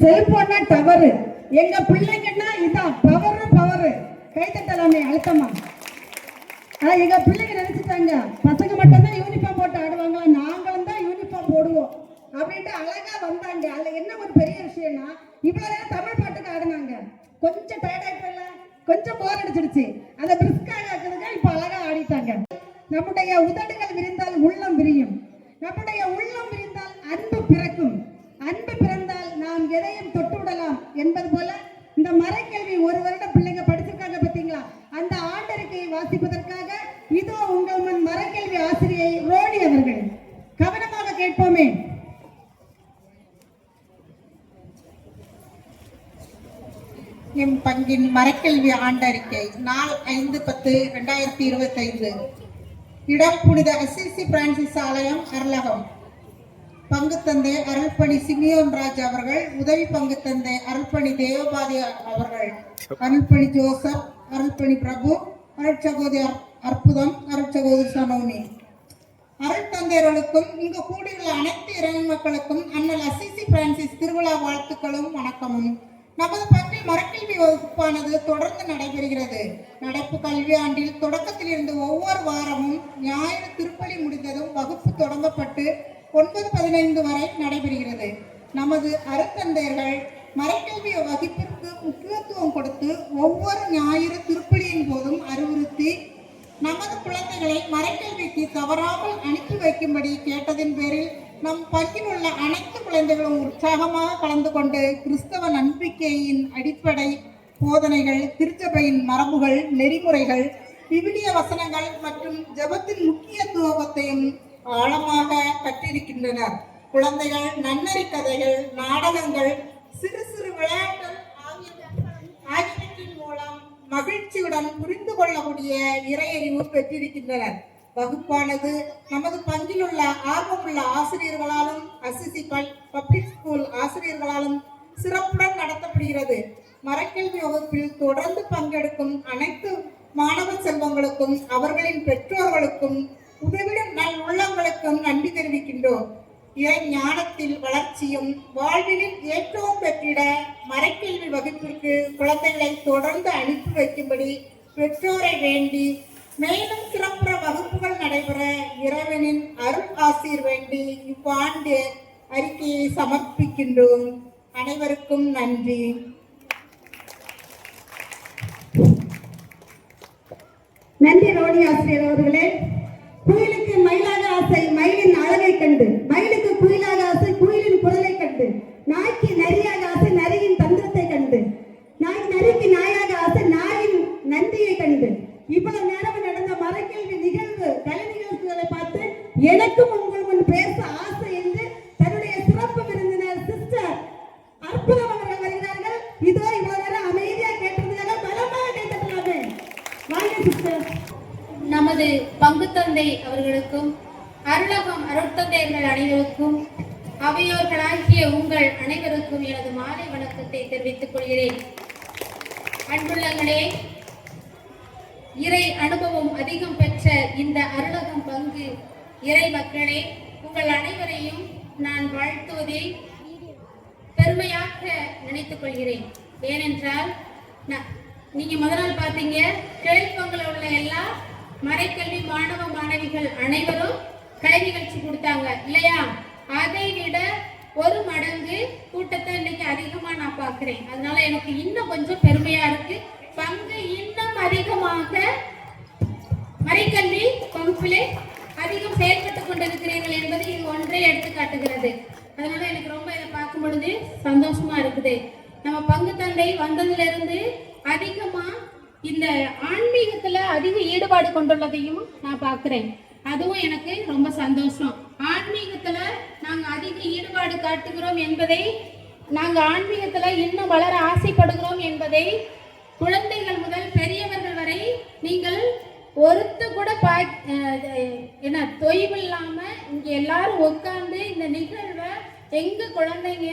செல்போன்னா tower, எங்க பிள்ளைங்கன்னா இதான் power power. கைத்தட்டலாமே அழுத்தமா. ஆனா எங்க பிள்ளைங்க நினைச்சுட்டாங்க பசங்க மட்டும் தான் யூனிஃபார்ம் போட்டு ஆடுவாங்களா, நாங்களும் தான் யூனிஃபார்ம் போடுவோம் அப்படின்ட்டு அழகா வந்தாங்க. அதுல என்ன ஒரு பெரிய விஷயம்னா இவ்வளவு நேரம் தமிழ் பாட்டுக்கு ஆடினாங்க, கொஞ்சம் டயர்ட் ஆயிட்டல, கொஞ்சம் போர் அடிச்சிடுச்சு, அதை பிரிஸ்காக ஆக்குறதுக்கு இப்ப அழகா ஆடிட்டாங்க. நம்முடைய உதடுகள் விரிந்தால் உள்ளம் விரியும், நம்முடைய உள்ளம் விரிந்தால் அன்பு பிறக்கும், அன்பு பிறந்தால் நாம் எதையும் தொட்டு விடலாம் என்பது போல இந்த மறைக்கல்வி ஒரு வருடம் பிள்ளைங்க படிச்சிருக்காங்க பார்த்தீங்களா, அந்த ஆண்டறிக்கையை வாசிப்பதற்காக இதோ உங்கள் முன் மறைக்கல்வி ஆசிரியை ரோடி அவர்கள். கவனமாக கேட்போமே. எம் பங்கின் மறைக்கல்வி ஆண்டறிக்கை நாள் 5/10/2025. இடம் புனித அசிசி பிரான்சிஸ் ஆலயம், அருளகம். பங்கு தந்தை அருள்பணி சிமியோன் ராஜ் அவர்கள், உதவி பங்கு தந்தை அருள்பணி தேவபாதி அவர்கள், அருள்பணி ஜோசப், அருள்பணி பிரபு, அருட்சகோதரி அற்புதம், அருட்சகோதரி சனோனி. அருள் தந்தையர்களுக்கும் இங்கு கூடியுள்ள அனைத்து இறை மக்களுக்கும் அண்ணல் அசிசி பிரான்சிஸ் திருவிழா வாழ்த்துக்களும் வணக்கமும். நமது பங்கில் மறைக்கல்வி வகுப்பானது தொடர்ந்து நடைபெறுகிறது. நடப்பு கல்வியாண்டில் தொடக்கத்தில் இருந்து ஒவ்வொரு வாரமும் ஞாயிறு திருப்பலி முடிந்ததும் வகுப்பு தொடங்கப்பட்டு 9-15 வரை நடைபெறுகிறது. நமது அருட்தந்தையர்கள் மறைக்கல்வி வகுப்பிற்கு முக்கியத்துவம் கொடுத்து ஒவ்வொரு ஞாயிறு திருப்பலியின் போதும் அறிவுறுத்தி நமது குழந்தைகளை மறைக்கல்விக்கு தவறாமல் அனுப்பி வைக்கும்படி கேட்டதின் பேரில் நம் பங்கில் உள்ள அனைத்து குழந்தைகளும் உற்சாகமாக கலந்து கொண்டு கிறிஸ்தவ நம்பிக்கையின் அடிப்படை போதனைகள், திருச்சபையின் மரபுகள், நெறிமுறைகள், விவிலிய வசனங்கள் மற்றும் ஜெபத்தின் முக்கியத்துவத்தையும் ஆழமாக கற்றிருக்கின்றனர். குழந்தைகள் நன்னறி கதைகள், நாடகங்கள், சிறு சிறு விளையாட்டுகள் ஆகியவற்றின் மூலம் மகிழ்ச்சியுடன் புரிந்து கொள்ளக்கூடிய இறையறிவு பெற்றிருக்கின்றனர். வகுப்பானது நமது பங்கில் உள்ள ஆர்வமுள்ள ஆசிரியர்களாலும் அசிசி பப்ளிக் ஸ்கூல் ஆசிரியர்களாலும் சிறப்புடன் நடத்தப்படுகிறது. மறைக்கல்வி வகுப்பில் தொடர்ந்து பங்கெடுக்கும் அனைத்து மாணவ செல்வங்களுக்கும் அவர்களின் பெற்றோர்களுக்கும் உதவிடும் நல் உள்ளங்களுக்கும் நன்றி தெரிவிக்கின்றோம். இறை ஞானத்தில் வளர்ச்சியும் வாழ்விலும் ஏற்றவும் பெற்றிட மறைக்கல்வி வகுப்பிற்கு குழந்தைகளை தொடர்ந்து அனுப்பி வைக்கும்படி பெற்றோரை வேண்டி, மேலும் சிறப்புற வகுப்புகள் நடைபெற இறைவனின் அருள் ஆசீர் வேண்டி இவ்வாண்டு அறிக்கையை சமர்ப்பிக்கின்றோம். அனைவருக்கும் நன்றி. நன்றி ரோடி ஆசிரியர் அவர்களே. குயிலுக்கு மயிலாக ஆசை மயிலின் அழகை கண்டு, மயிலுக்கு குயிலாக ஆசை குயிலின் குரலை கண்டு, நாய்க்கு நரியாக ஆசை நரியின் தந்திரத்தை கண்டு, நரிக்கு நாயாக ஆசை நாயின் நன்றியை கண்டு, இவ்வளவு நேரம் நடந்த மறைக்கல்வி நிகழ்வு கலை நிகழ்ச்சிகளை பார்த்து எனக்கும் உங்கள் முன் பேச ஆசை என்று தன்னுடைய சிறப்பு விருந்தினர் சிஸ்டர் அற்புதம் அவர்கள் வருகிறார்கள். இதோ இவ்வளவு நேரம் அமைதியா கேட்டிருந்தாங்க, பலமாக கேட்டுக்கலாமே. வாங்க சிஸ்டர். நமது பங்கு தந்தை அவர்களுக்கும் அருளகம் அருட்தந்தையர்கள் அனைவருக்கும் அவையோர்களாகிய உங்கள் அனைவருக்கும் எனது மாலை வணக்கத்தை தெரிவித்துக் கொள்கிறேன். அன்புள்ளங்களே, இறை அனுபவம் அதிகம் பெற்ற இந்த அருளகம் பங்கு இறை மக்களே, உங்கள் அனைவரையும் நான் வாழ்த்துவதை பெருமையாக நினைத்துக் கொள்கிறேன். ஏனென்றால் நீங்க முதல் நாள் பார்த்தீங்க, கிளைப்பங்கில் உள்ள எல்லா மறைக்கல்வி மாணவ மாணவிகள் அனைவரும் கலை நிகழ்ச்சி கொடுத்தாங்க இல்லையா? அதை விட ஒரு மடங்கு கூட்டத்தை இன்னைக்கு அதிகமா நான் பார்க்கிறேன். அதனால எனக்கு இன்னும் கொஞ்சம் பெருமையா இருக்கு. பங்கு இன்னும் அதிகமாக மறைக்கல்வி வகுப்பிலே அதிகம் செயல்பட்டுக் கொண்டிருக்கிறீர்கள் என்பது இது ஒன்றே எடுத்து காட்டுகிறது. அதனால எனக்கு ரொம்ப இதை பார்க்கும் பொழுது சந்தோஷமா இருக்குது. நம்ம பங்கு தந்தை வந்ததுல இருந்து அதிகமா இந்த ஆன்மீகத்துல அதிக ஈடுபாடு கொண்டுள்ளதையும் நான் பார்க்கிறேன். அதுவும் எனக்கு ரொம்ப சந்தோஷம். ஆன்மீகத்துல நாங்க அதிக ஈடுபாடு காட்டுகிறோம் என்பதை, நாங்க ஆன்மீகத்துல இன்னும் வளர ஆசைப்படுகிறோம் என்பதை குழந்தைகள் முதல் பெரியவர்கள் வரை நீங்கள் ஒருத்த கூட என்ன தொய்வு இல்லாம இங்க எல்லாரும் உட்கார்ந்து இந்த நிகழ்வை எங்க குழந்தைங்க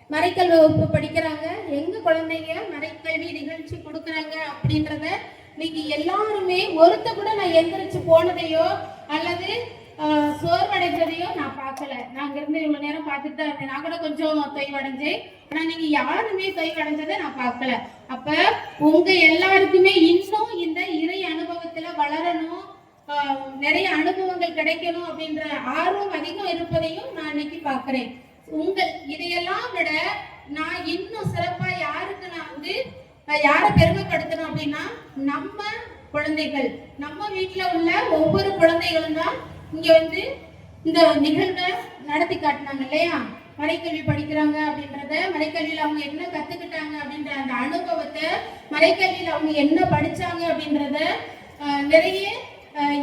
மறைக்கல்வி வகுப்பு படிக்கிறாங்க, எங்க குழந்தைங்க மறைக்கல்வி நிகழ்ச்சி கொடுக்குறாங்க அப்படின்றத நீங்க எல்லாருமே ஒருத்த கூட நான் எந்திரிச்சு போனதையோ அல்லது சோர்வடைஞ்சதையும் நான் பார்க்கல. நான் அங்கிருந்து இவ்வளவு நேரம் பார்த்துட்டு தான் இருந்தேன். நான் கூட கொஞ்சம் தொய்வடைஞ்சேன். ஆனா நீங்க யாருமே தொய்வடைஞ்சதை நான் பார்க்கல. அப்ப உங்க எல்லாருக்குமே இன்னும் இந்த இறை அனுபவத்துல வளரணும், நிறைய அனுபவங்கள் கிடைக்கணும் அப்படின்ற ஆர்வம் அதிகம் இருப்பதையும் நான் இன்னைக்கு பார்க்கிறேன். இதையெல்லாம் விட நான் இன்னும் சிறப்பா யாருக்கு நான் யாரை பெருமைப்படுத்தணும் அப்படின்னா, நம்ம குழந்தைகள், நம்ம வீட்டுல உள்ள ஒவ்வொரு குழந்தைகளும் தான் இங்க இந்த நிகழ்வை நடத்தி காட்டினாங்க இல்லையா? மறைக்கல்வி படிக்கிறாங்க அப்படின்றத, மறைக்கல்வியில அவங்க என்ன கத்துக்கிட்டாங்க அப்படின்ற அந்த அனுபவத்தை, மறைக்கல்வியில அவங்க என்ன படிச்சாங்க அப்படின்றத நிறைய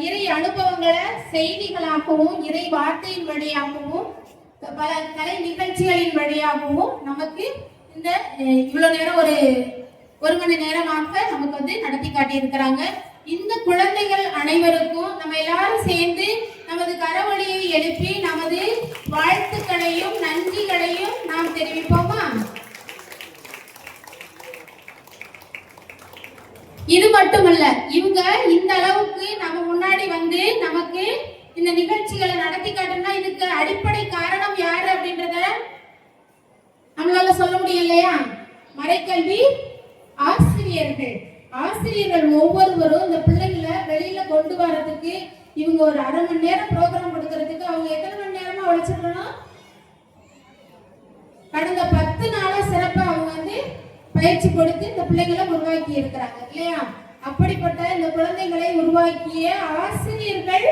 இறை அனுபவங்களை செய்திகளாகவும், இறை வார்த்தையின் வழியாகவும், பல கலை நிகழ்ச்சிகளின் வழியாகவும் நமக்கு இந்த இவ்வளவு நேரம் ஒரு மணி நேரமாக நமக்கு நடத்தி காட்டி இருக்கிறாங்க. இந்த குழந்தைகள் அனைவருக்கும் நம்ம எல்லாரும் சேர்ந்து நமது கரவொலியை எழுப்பி நமது வாழ்த்துக்களையும் நன்றிகளையும் நாம் தெரிவிப்போமா? இது மட்டுமல்ல, இவங்க இந்த அளவுக்கு நம்ம முன்னாடி நமக்கு இந்த நிகழ்ச்சிகளை நடத்தி காட்டணும்னா இதுக்கு அடிப்படை காரணம் யாரு அப்படின்றத நம்மளால சொல்ல முடியும் இல்லையா? மறைக்கல்வி ஆசிரியர்கள் ஒவ்வொருவரும் இந்த பிள்ளைகளை வெளியில கொண்டு வரதுக்கு, இவங்க ஒரு அரை மணி நேரம் ப்ரோக்ராம் கொடுக்கறதுக்கு அவங்க எத்தனை மணி நேரமா உழைச்சிருக்கணும்? கடந்த 10 நாளா சிறப்பா அவங்க பயிற்சி கொடுத்து இந்த பிள்ளைகளை உருவாக்கி இருக்கிறாங்க இல்லையா? அப்படிப்பட்ட இந்த குழந்தைகளை உருவாக்கிய ஆசிரியர்கள்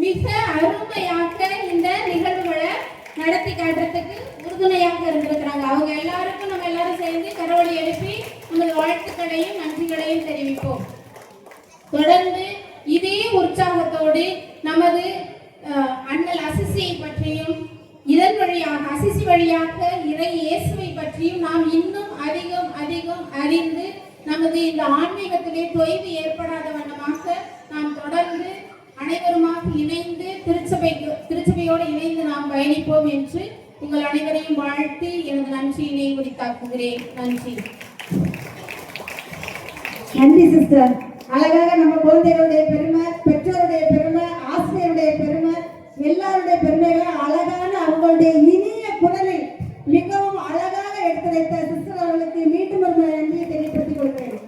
மிக அருமையாக இந்த நிகழ்வுகளை நடத்தி காட்டுறதுக்கு உறுதுணையாக இருந்திருக்கிறாங்க. அவங்க எல்லாருக்கும் நம்ம எல்லாரும் சேர்ந்து கரவொலி எழுப்பி நமது வாழ்த்துக்களையும் நன்றிகளையும் தெரிவிப்போம். தொடர்ந்து இதே உற்சாகத்தோடு நமது அண்ணல் அசிசியை பற்றியும், இதன் வழியாக அசிசி வழியாக இறை இயேசுவை பற்றியும் நாம் இன்னும் அதிகம் அதிகம் அறிந்து நமது இந்த ஆன்மீகத்திலே தொய்வு ஏற்படாத வண்ணமாக நாம் தொடர்ந்து அனைவருமாக இணைந்து திருச்சபையோடு இணைந்து நாம் பயணிப்போம் என்று உங்கள் அனைவரையும் வாழ்த்து எனது நன்றியினை உரித்தாக்குகிறேன். நன்றி. நன்றி சிஸ்டர். அழகாக நம்ம குழந்தைகளுடைய பெருமை, பெற்றோருடைய பெருமை, ஆசிரியருடைய பெருமை, எல்லாருடைய பெருமைகளை அழகான அவங்களுடைய இனிய குரலில் மிகவும் அழகாக எடுத்துரைத்த சிஸ்டர் அவர்களுக்கு மீண்டும் ஒரு நன்றியை தெரியப்படுத்திக் கொள்கிறேன்.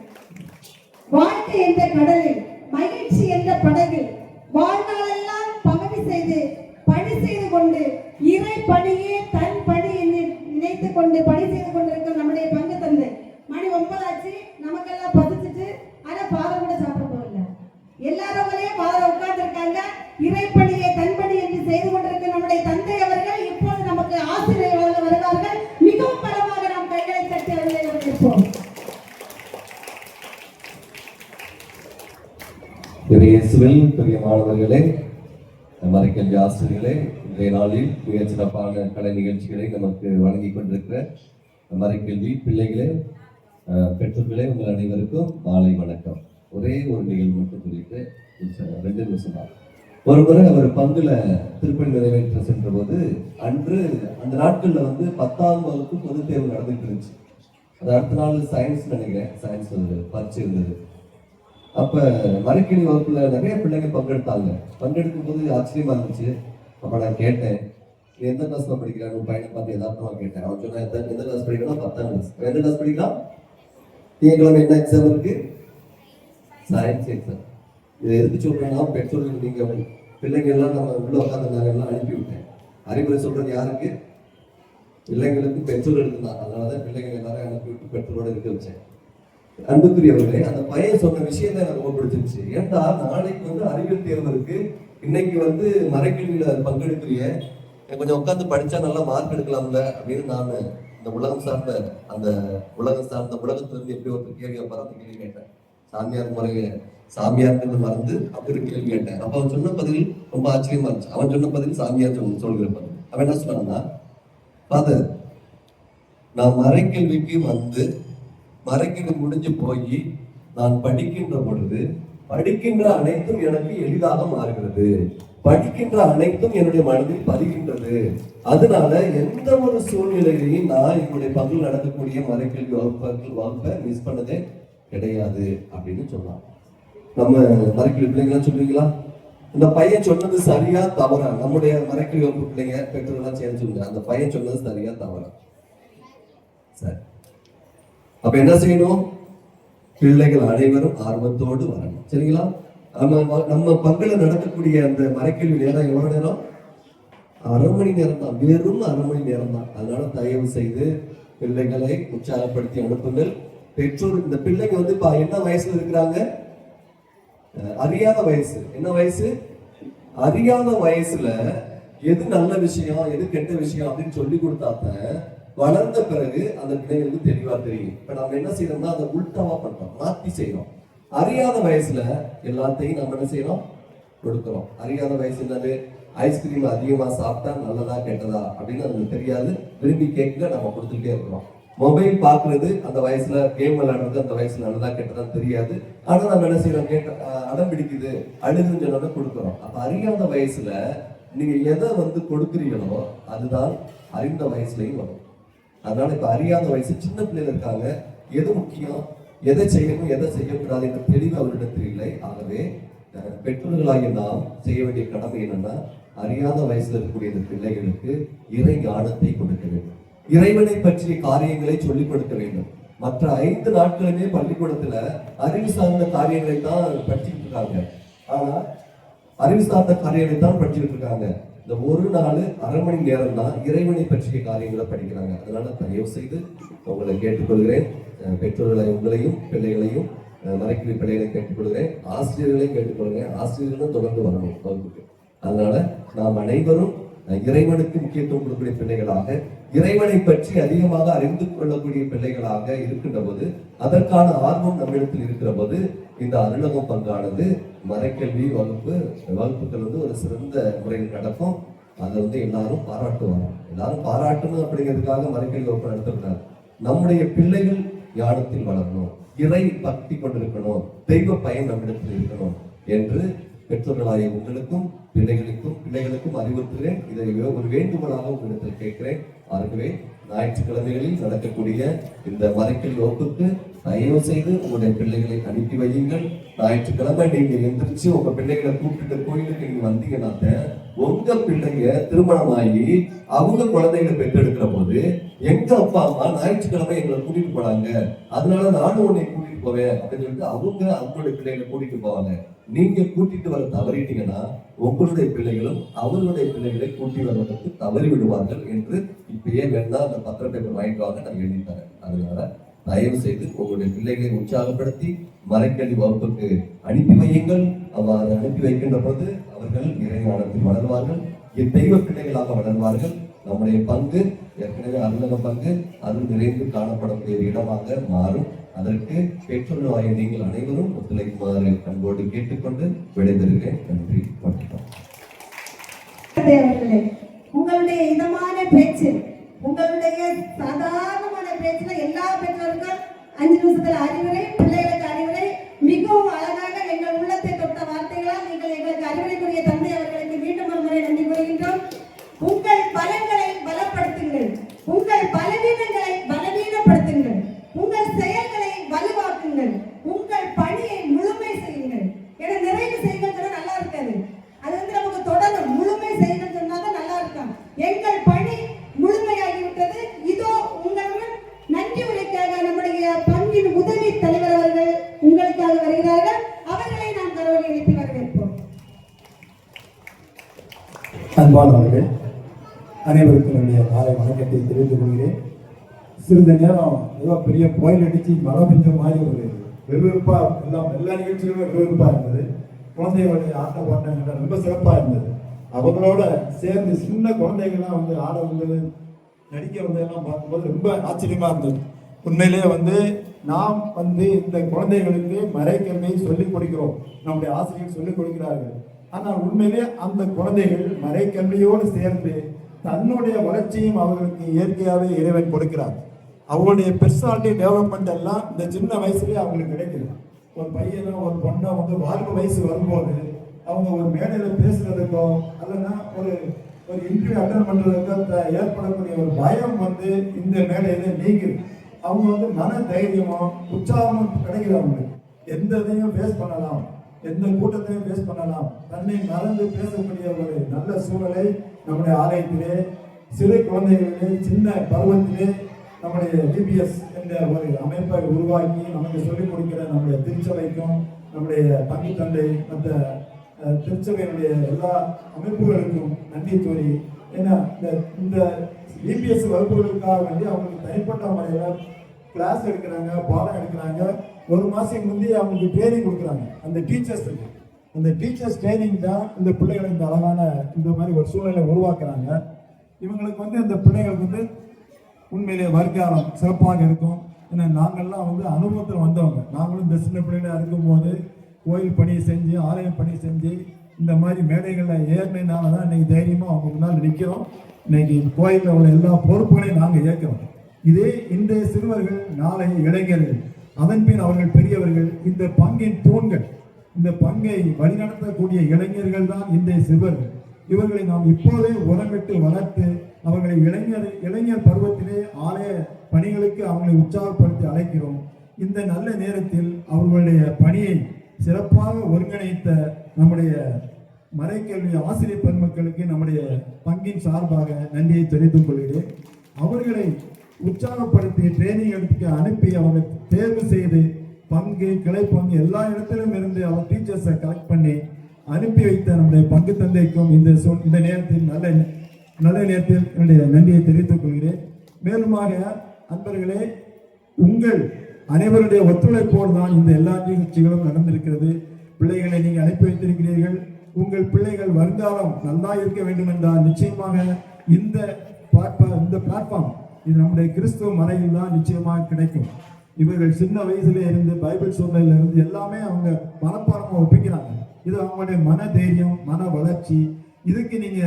வாழ்க்கை என்ற கடலில், மகிழ்ச்சி என்ற படகில் வாழ்நாளெல்லாம் பணி செய்து கொண்டு இறை பணியே தன் பணி நினைத்துக் கொண்டு பணி செய்து கொண்டிருக்க நம்முடைய பங்கு தந்தை. மணி 9 ஆச்சு, நமக்கெல்லாம் பசிச்சுட்டு, ஆனா பாதம் கூட சாப்பிட போகல. எல்லாரோடையும் பாதம் உட்கார்ந்து இருக்காங்க. இறை பணியை தன் பணி என்று செய்து கொண்டிருக்க நம்முடைய தந்தை அவர்கள் இப்போது நமக்கு ஆசிரியர்கள் வருவார்கள். மிகவும் பலமாக நாம் கைகளை தட்டி அவர்களை வரவேற்போம். இயேசுவில் பெரிய மாணவர்களே, மறைக்கல்வி ஆசிரியர்களே, இன்றைய நாளில் மிக சிறப்பான கலை நிகழ்ச்சிகளை நமக்கு வழங்கி கொண்டிருக்கிற மறைக்கல்வி பிள்ளைகளே, பெற்றோர்களே, உங்கள் அனைவருக்கும் மாலை வணக்கம். ஒரே ஒரு நிகழ்வு மட்டும் சொல்லிட்டு 2 நிமிஷம் தான். ஒரு முறை அவர் பங்குல திருப்பணி நிறைவேற்ற சென்ற போது அன்று அந்த நாட்கள்ல 10ஆம் வகுப்பு பொதுத் தேர்வு நடந்துட்டு இருந்துச்சு. அது அடுத்த நாள் சயின்ஸ் நினைக்கிறேன், சயின்ஸ் பரீட்சை இருந்தது. அப்ப மறைக்கல்வி வகுப்புல நிறைய பிள்ளைங்க பங்கெடுக்கும் போது ஆச்சரியமா இருந்துச்சு. அப்ப நான் கேட்டேன், எந்த கிளாஸ்ல படிக்கிறான் உன் பையனை பார்த்து எதார்த்தமா கேட்டேன். அவன் சொன்னா எந்த கிளாஸ் படிக்கிறான்? 10ஆம் கிளாஸ். எந்த கிளாஸ் படிக்கிறான்? திங்கட்கிழமை என்ன எக்ஸாம் இருக்கு? Science exam. இதை எதுக்கு சொல்றேன்னா, பெற்றோர்கள் நீங்க பிள்ளைங்க எல்லாம் நம்ம உள்ள உட்காந்து எல்லாம் அனுப்பி விட்டேன். அறிவுரை சொல்றது யாருக்கு? பிள்ளைங்களுக்கு பெற்றோர்களுக்கு தான். அதனாலதான் பிள்ளைங்க எல்லாரும் அனுப்பி விட்டு பெற்றோரோட இருக்க வச்சேன். அன்புக்குரியவர்களே, அந்த பையன் சொன்ன விஷயம் தான் எனக்கு ரொம்ப பிடிச்சிருச்சு. ஏன்டா நாளைக்கு அறிவியல் தேர்வு இருக்கு, இன்னைக்கு மறைக்கல்வியில பங்கெடுக்கிறிய, கொஞ்சம் உட்காந்து படிச்சா நல்லா மார்க் எடுக்கலாம்ல அப்படின்னு நான் இந்த உலகத்துல இருந்து எப்படி ஒரு கேள்வியை பறந்து கேள்வி கேட்டேன். சாமியார்ன்றது மறந்து அப்படி ஒரு கேள்வி கேட்டேன். அப்ப அவன் சொன்ன பதில் ரொம்ப ஆச்சரியமா இருந்துச்சு. அவன் சொன்ன பதில் சாமியார் சொல்கிற பதில். அவன் என்ன சொன்னான்னா, ஃபாதர், நான் மறைக்கல்விக்கு மறைக்கல்வி முடிஞ்சு போய் நான் படிக்கின்ற பொழுது படிக்கின்ற அனைத்தும் எனக்கு எளிதாக மாறுகிறது, படிக்கின்ற அனைத்தும் என்னுடைய மனதில் பதிகின்றது. அதனால எந்த ஒரு சூழ்நிலையிலையும் நான் என்னுடைய பங்கில் நடக்கக்கூடிய மறைக்கல்வி வகுப்பை மிஸ் பண்ணதே கிடையாது அப்படின்னு சொன்னான். நம்ம மறைக்கல்வி பிள்ளைங்களா சொல்றீங்களா? இந்த பையன் சொன்னது சரியா தவறா? நம்முடைய மறைக்கல்வி வகுப்பு பிள்ளைங்க பெற்றோர்கள்லாம் சேர்ந்து சொல்லுங்க, அந்த பையன் சொன்னது சரியா தவறா? சரி, அப்ப என்ன செய்யணும்? பிள்ளைகள் அனைவரும் ஆர்வத்தோடு வரணும். சரிங்களா? நம்ம பங்குல நடக்கக்கூடிய அந்த மறைக்கல்வி நேரம் எவ்வளவு நேரம்? 1/2 மணி நேரம் தான், வெறும் 1/2 மணி நேரம் தான். அதனால தயவு செய்து பிள்ளைகளை உற்சாகப்படுத்தி அனுப்புங்கள். பெற்றோர் இந்த பிள்ளைங்க வந்து இப்ப என்ன வயசுல இருக்கிறாங்க? அறியாத வயசு. என்ன வயசு? அறியாத வயசுல எது நல்ல விஷயம் எது கெட்ட விஷயம் அப்படின்னு சொல்லி கொடுத்தாத்தான் வளர்ந்த பிறகு அந்த பிள்ளைங்களுக்கு தெளிவா தெரியும். இப்ப நம்ம என்ன செய்யறோம்னா அதை உள்டாவா பண்றோம், மாத்தி செய்யறோம். அறியாத வயசுல எல்லாத்தையும் நம்ம என்ன செய்யறோம்? கொடுக்கிறோம். அறியாத வயசு என்னது? ஐஸ்கிரீம் அதிகமா சாப்பிட்டா நல்லதா கெட்டதா அப்படின்னு நமக்கு தெரியாது. விரும்பி கேட்க நம்ம கொடுத்துட்டே இருக்கிறோம். மொபைல் பாக்குறது அந்த வயசுல, கேம் விளையாடுறது அந்த வயசுல நல்லதா கெட்டதான் தெரியாது. ஆனா நம்ம என்ன செய்யறோம்? அடம் பிடிக்குது, அழுதுன்னு சொன்னா கொடுக்குறோம். அப்ப அறியாத வயசுல நீங்க எதை வந்து கொடுக்குறீங்களோ அதுதான் அறிந்த வயசுலயும் வரும். அதனால இப்ப அறியாத வயசு சின்ன பிள்ளைகள் இருக்காங்க. எது முக்கியம், எதை செய்யணும் எதை செய்யக்கூடாது என்ற தெளிவு அவரிடத்தில் இல்லை. ஆகவே பெற்றோர்களாகிய நாம் செய்ய வேண்டிய கடமை என்னன்னா, அறியாத வயசுல இருக்கக்கூடிய இந்த பிள்ளைகளுக்கு இறை ஞானத்தை கொடுக்க வேண்டும். இறைவனை பற்றிய காரியங்களை சொல்லிக் கொடுக்க வேண்டும். மற்ற 5 நாட்களுமே பள்ளிக்கூடத்துல அறிவு சார்ந்த காரியங்களை தான் படிச்சுட்டு இருக்காங்க. ஆனா அறிவு சார்ந்த காரியங்களை தான் படிச்சுட்டு இருக்காங்க. இந்த ஒரு நாள் 1/2 மணி நேரம் தான் இறைவனை பற்றிய காரியங்களை படிக்கிறாங்க. அதனால தயவு செய்து உங்களை கேட்டுக்கொள்கிறேன். பெற்றோர்களை உங்களையும் பிள்ளைகளையும் மறைக்கல்வி பிள்ளைகளை கேட்டுக்கொள்கிறேன். ஆசிரியர்களையும் கேட்டுக்கொள்கிறேன். ஆசிரியர்களும் தொடர்ந்து வரணும் வகுப்புக்கு. அதனால நாம் அனைவரும் இறைவனுக்கு முக்கியத்துவம் கொடுக்கக்கூடிய பிள்ளைகளாக, இறைவனை பற்றி அதிகமாக அறிந்து கொள்ளக்கூடிய பிள்ளைகளாக இருக்கின்ற போது, அதற்கான ஆர்வம் நம்மிடத்தில் இருக்கிற போது இந்த அருளகம் பங்கானது மறைக்கல்வி வகுப்புகள் வந்து ஒரு சிறந்த முறையில் நடக்கும். அதை வந்து எல்லாரும் பாராட்டுவாங்க. எல்லாரும் பாராட்டணும் அப்படிங்கிறதுக்காக மறைக்கல்வி வகுப்பு நடத்தக்கூடாது. நம்முடைய பிள்ளைகள் ஞானத்தில் வளரணும், இறை பக்தி கொண்டிருக்கணும், தெய்வ பயன் நம்மிடத்தில் இருக்கணும் என்று பெற்றோர்களாகிய உங்களுக்கும் பிள்ளைகளுக்கும் அறிவுறுத்துகிறேன். இதை ஒரு வேண்டுகோளாக உங்களிடத்தில் கேட்கிறேன். ஆகவே ஞாயிற்றுக்கிழமைகளில் நடக்கக்கூடிய இந்த மறைக்கல்வி வகுப்புக்கு தயவு செய்து உங்களுடைய பிள்ளைகளை அனுப்பி வையுங்கள். ஞாயிற்றுக்கிழமை நீங்க எந்திரிச்சு உங்க பிள்ளைகளை கூப்பிட்டு கோயிலுக்கு நீங்க வந்தீங்கன்னா, உங்க பிள்ளைங்க திருமணமாகி அவங்க குழந்தைகளை பெற்றெடுக்கிற போது எங்க அப்பா அம்மா ஞாயிற்றுக்கிழமை எங்களை கூட்டிட்டு போனாங்க, அதனால நானும் உன்னை கூட்டிட்டு போவேன் அப்படின்னு சொல்லிட்டு அவங்களுடைய பிள்ளைகளை கூட்டிட்டு போவாங்க. நீங்க கூட்டிட்டு வர தவறிட்டீங்கன்னா உங்களுடைய பிள்ளைகளும் அவர்களுடைய பிள்ளைகளை கூட்டி வருவதற்கு தவறி விடுவார்கள் என்று இப்பயே வேணா அந்த பத்திர பேப்பர் வாங்கிட்டு வாங்க, நான் எழுதி தரேன். அதனால தயவு செய்து உங்களுடைய பிள்ளைகளை உற்சாகப்படுத்தி மறைக்கல்வி வகுப்புக்கு அனுப்பி வையுங்கள். அவ்வாறு அனுப்பி வைக்கின்ற போது அவர்கள் இறைஞானத்தில் வளர்வார்கள், தெய்வ பிள்ளைகளாக வளர்வார்கள். நம்முடைய பங்கு ஏற்கனவே அருளக பங்கு அருள் நிறைந்து காணப்படக்கூடிய இடமாக மாறும். அதற்கு பெற்றோர்களாகிய நீங்கள் அனைவரும் ஒத்துழைக்குமாறு அன்போடு கேட்டுக்கொண்டு விடைபெறுகிறேன். நன்றி, வணக்கம். உங்களுடைய இதமான பேச்சு, உங்களுடைய சாதாரணமான பேச்சுல எல்லா பெற்றோருக்கும் 5 நிமிஷத்துல அறிவுரை, பிள்ளைகளுக்கு அறிவுரை, மிகவும் அழகாக எங்கள் உள்ளத்தை தொட்ட வார்த்தைகளால் நீங்கள் எங்களுக்கு அறிவுரைக்குரிய தந்தை அவர்களுக்கு மீண்டும் ஒரு முறை நன்றி கூறுகின்றோம். உங்கள் பலன்களை பலப்படுத்துங்கள், உங்கள் பலவீனங்களை பலவீனப்படுத்துங்கள், உங்கள் செயல்களை வலுவாக்குங்கள், உங்கள் பணியை முழுமை செய்யுங்கள். ஏன்னா நிறைவு செய்யுங்கள் சொன்னா நல்லா இருக்காது, அது வந்து நமக்கு தொடரும். முழுமை செய்யுங்கள் சொன்னாதான் நல்லா இருக்கும். எங்கள் பணி முழுமையாகிவிட்டது. இதோ உங்களுடன் நன்றி உரைக்காக நம்முடைய பங்கின் உதவி தலைவர் அவர்கள் உங்களுக்காக வருகிறார்கள். அவர்களை நாம் கரோலி எழுப்பி வரவேற்போம். அன்பானவர்கள் அனைவருக்கும் என்னுடைய காலை வணக்கத்தை தெரிவித்துக் கொள்கிறேன். சிறிது நேரம் ஏதோ பெரிய புயல் அடிச்சு மழை பெஞ்ச மாதிரி ஒரு வெறுவெறுப்பா, எல்லா நிகழ்ச்சிகளுமே வெறுவெறுப்பா இருந்தது. குழந்தைகளுடைய ஆட்ட பாட்டங்கள் ரொம்ப சிறப்பா இருந்தது. அவங்களோட சேர்ந்து சின்ன குழந்தைகள்லாம் வந்து ஆட வந்தது, நடிக்க வந்ததெல்லாம் பார்க்கும்போது ரொம்ப ஆச்சரியமா இருந்தது. உண்மையிலேயே வந்து நாம் வந்து இந்த குழந்தைகளுக்கு மறைக்கல்வியை சொல்லிக் கொடுக்கிறோம், நம்முடைய ஆசிரியர்கள் சொல்லிக் கொடுக்கிறார்கள். ஆனால் உண்மையிலே அந்த குழந்தைகள் மறைக்கல்வியோடு சேர்ந்து தன்னுடைய வளர்ச்சியும் அவர்களுக்கு இயற்கையாகவே இறைவன் கொடுக்கிறார். அவங்களுடைய பெர்சனாலிட்டி டெவலப்மெண்ட் எல்லாம் இந்த சின்ன வயசுலேயே அவங்களுக்கு கிடைக்குது. ஒரு பையனோ ஒரு பொண்ணோ வந்து வாழ்க்கை வயசு வரும்போது அவங்க ஒரு மேடையில் பேசுறதுக்கோ அல்லனா ஒரு இன்டர்வியூ அட்டன் பண்ணுறதுக்கோ ஏற்படக்கூடிய ஒரு பயம் வந்து இந்த மேடையில நீக்குது. அவங்க வந்து மன தைரியமும் உற்சாகமும் கிடைக்குது. அவங்களுக்கு எந்த இதையும் ஃபேஸ் பண்ணலாம். எந்த கூட்டத்தையும் ஃபேஸ் பண்ணலாம். தன்னை மறந்து பேசக்கூடிய ஒரு நல்ல சூழலை நம்முடைய ஆலயத்திலே சிறு குழந்தைகளிலே சின்ன பருவத்திலே நம்முடைய டிபிஎஸ் என்ற ஒரு அமைப்பை உருவாக்கி நமக்கு சொல்லிக் கொடுக்கிற நம்முடைய திருச்சபைக்கும் நம்முடைய தம்பி தந்தை மற்ற திருச்சபையினுடைய எல்லா அமைப்புகளுக்கும் நன்றி கூறி, ஏன்னா இந்த டிபிஎஸ் வகுப்புகளுக்காக வேண்டி அவங்களுக்கு தனிப்பட்ட முறையில் கிளாஸ் எடுக்கிறாங்க, பாடம் எடுக்கிறாங்க. ஒரு மாதம் முந்தைய அவங்களுக்கு ட்ரைனிங் கொடுக்குறாங்க அந்த டீச்சர்ஸுக்கு. அந்த டீச்சர்ஸ் ட்ரைனிங் தான் இந்த பிள்ளைகளை இந்த அழகான இந்த மாதிரி ஒரு சூழ்நிலை உருவாக்குறாங்க. இவங்களுக்கு இந்த பிள்ளைங்களுக்கு உண்மையிலே வருங்காலம் சிறப்பாக இருக்கும். ஏன்னா நாங்கள்லாம் அனுபவத்தில் வந்தவங்க. நாங்களும் இந்த சின்ன பிள்ளைகளாக இருக்கும்போது கோயில் பணியை செஞ்சு ஆலய பணி செஞ்சு இந்த மாதிரி மேடைகளில் ஏறினால தான் இன்னைக்கு தைரியமாக அவங்க முன்னால் நிற்கிறோம். இன்னைக்கு கோயிலில் உள்ள எல்லா பொறுப்புகளையும் நாங்கள் ஏற்கிறோம். இதே இன்றைய சிறுவர்கள் நாளை இளைஞர்கள், அதன் பின் அவர்கள் பெரியவர்கள். இந்த பங்கின் தூண்கள், இந்த பங்கை வழிநடத்தக்கூடிய இளைஞர்கள் தான் இன்றைய சிறுவர்கள். இவர்களை நாம் இப்போதே உரமிட்டு வளர்த்து அவர்களை இளைஞர் பருவத்திலே ஆலய பணிகளுக்கு அவங்களை உற்சாகப்படுத்தி அழைக்கிறோம். இந்த நல்ல நேரத்தில் அவர்களுடைய பணியை சிறப்பாக ஒருங்கிணைத்த நம்முடைய மறைக்கல்வி ஆசிரியர் பெருமக்களுக்கு நம்முடைய பங்கின் சார்பாக நன்றியை தெரிவித்துக் கொள்கிறேன். அவர்களை உற்சாகப்படுத்தி ட்ரைனிங் எடுத்து அனுப்பி அவர்கள் தேர்வு செய்து பங்கு கிளை பங்கு எல்லா இடத்திலும் இருந்து அவர் டீச்சர்ஸை கலெக்ட் பண்ணி அனுப்பி வைத்த நம்முடைய பங்கு தந்தைக்கும் இந்த நேரத்தில் நல்ல நேரத்தில் என்னுடைய நன்றியை தெரிவித்துக் கொள்கிறேன். மேலுமாக அன்பர்களே, உங்கள் அனைவருடைய ஒத்துழைப்போடு தான் இந்த எல்லா நிகழ்ச்சிகளும் நடந்திருக்கிறது. பிள்ளைகளை நீங்கள் அனுப்பி வைத்திருக்கிறீர்கள். உங்கள் பிள்ளைகள் வருங்காலம் நல்லா இருக்க வேண்டும் என்றால் நிச்சயமாக இந்த பிளாட்ஃபார்ம் இது நம்முடைய கிறிஸ்துவ மறையில் தான் நிச்சயமாக கிடைக்கும். இவர்கள் சின்ன வயசுல இருந்து பைபிள் சூழ்நிலையில இருந்து எல்லாமே அவங்க மனப்பாடமா ஒப்பிக்கிறாங்க. இது அவங்களுடைய மன தைரியம், மன வளர்ச்சி. இதுக்கு நீங்க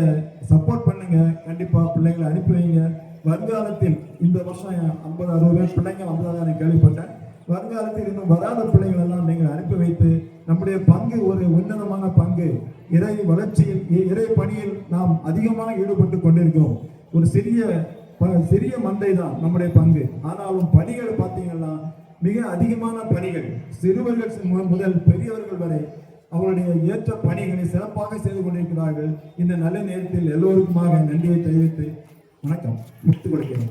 சப்போர்ட் பண்ணுங்க. கண்டிப்பா பிள்ளைகளை அனுப்பி வைங்க. வருங்காலத்தில் இந்த வருஷம் 50-60 பேர் பிள்ளைங்க வந்ததாக நான் கேள்விப்பட்டேன். வருங்காலத்தில் இன்னும் வராத பிள்ளைகள் எல்லாம் நீங்கள் அனுப்பி வைத்து நம்முடைய பங்கு ஒரு உன்னதமான பங்கு. இறை வளர்ச்சியில், இறை பணியில் நாம் அதிகமாக ஈடுபட்டு கொண்டிருக்கிறோம். ஒரு சிறிய மந்தை தான் நம்முடைய பங்கு. ஆனாலும் பணிகள் பார்த்தீங்கன்னா மிக அதிகமான பணிகள். சிறுவர்கள் முதல் பெரியவர்கள் வரை அவருடைய ஏற்ற பணிகளை சிறப்பாக செய்து கொண்டிருக்கிறார்கள். இந்த நல்ல நேரத்தில் எல்லோருக்குமாக நன்றியை தெரிவித்து வணக்கம் முத்து கொடுக்கிறேன்.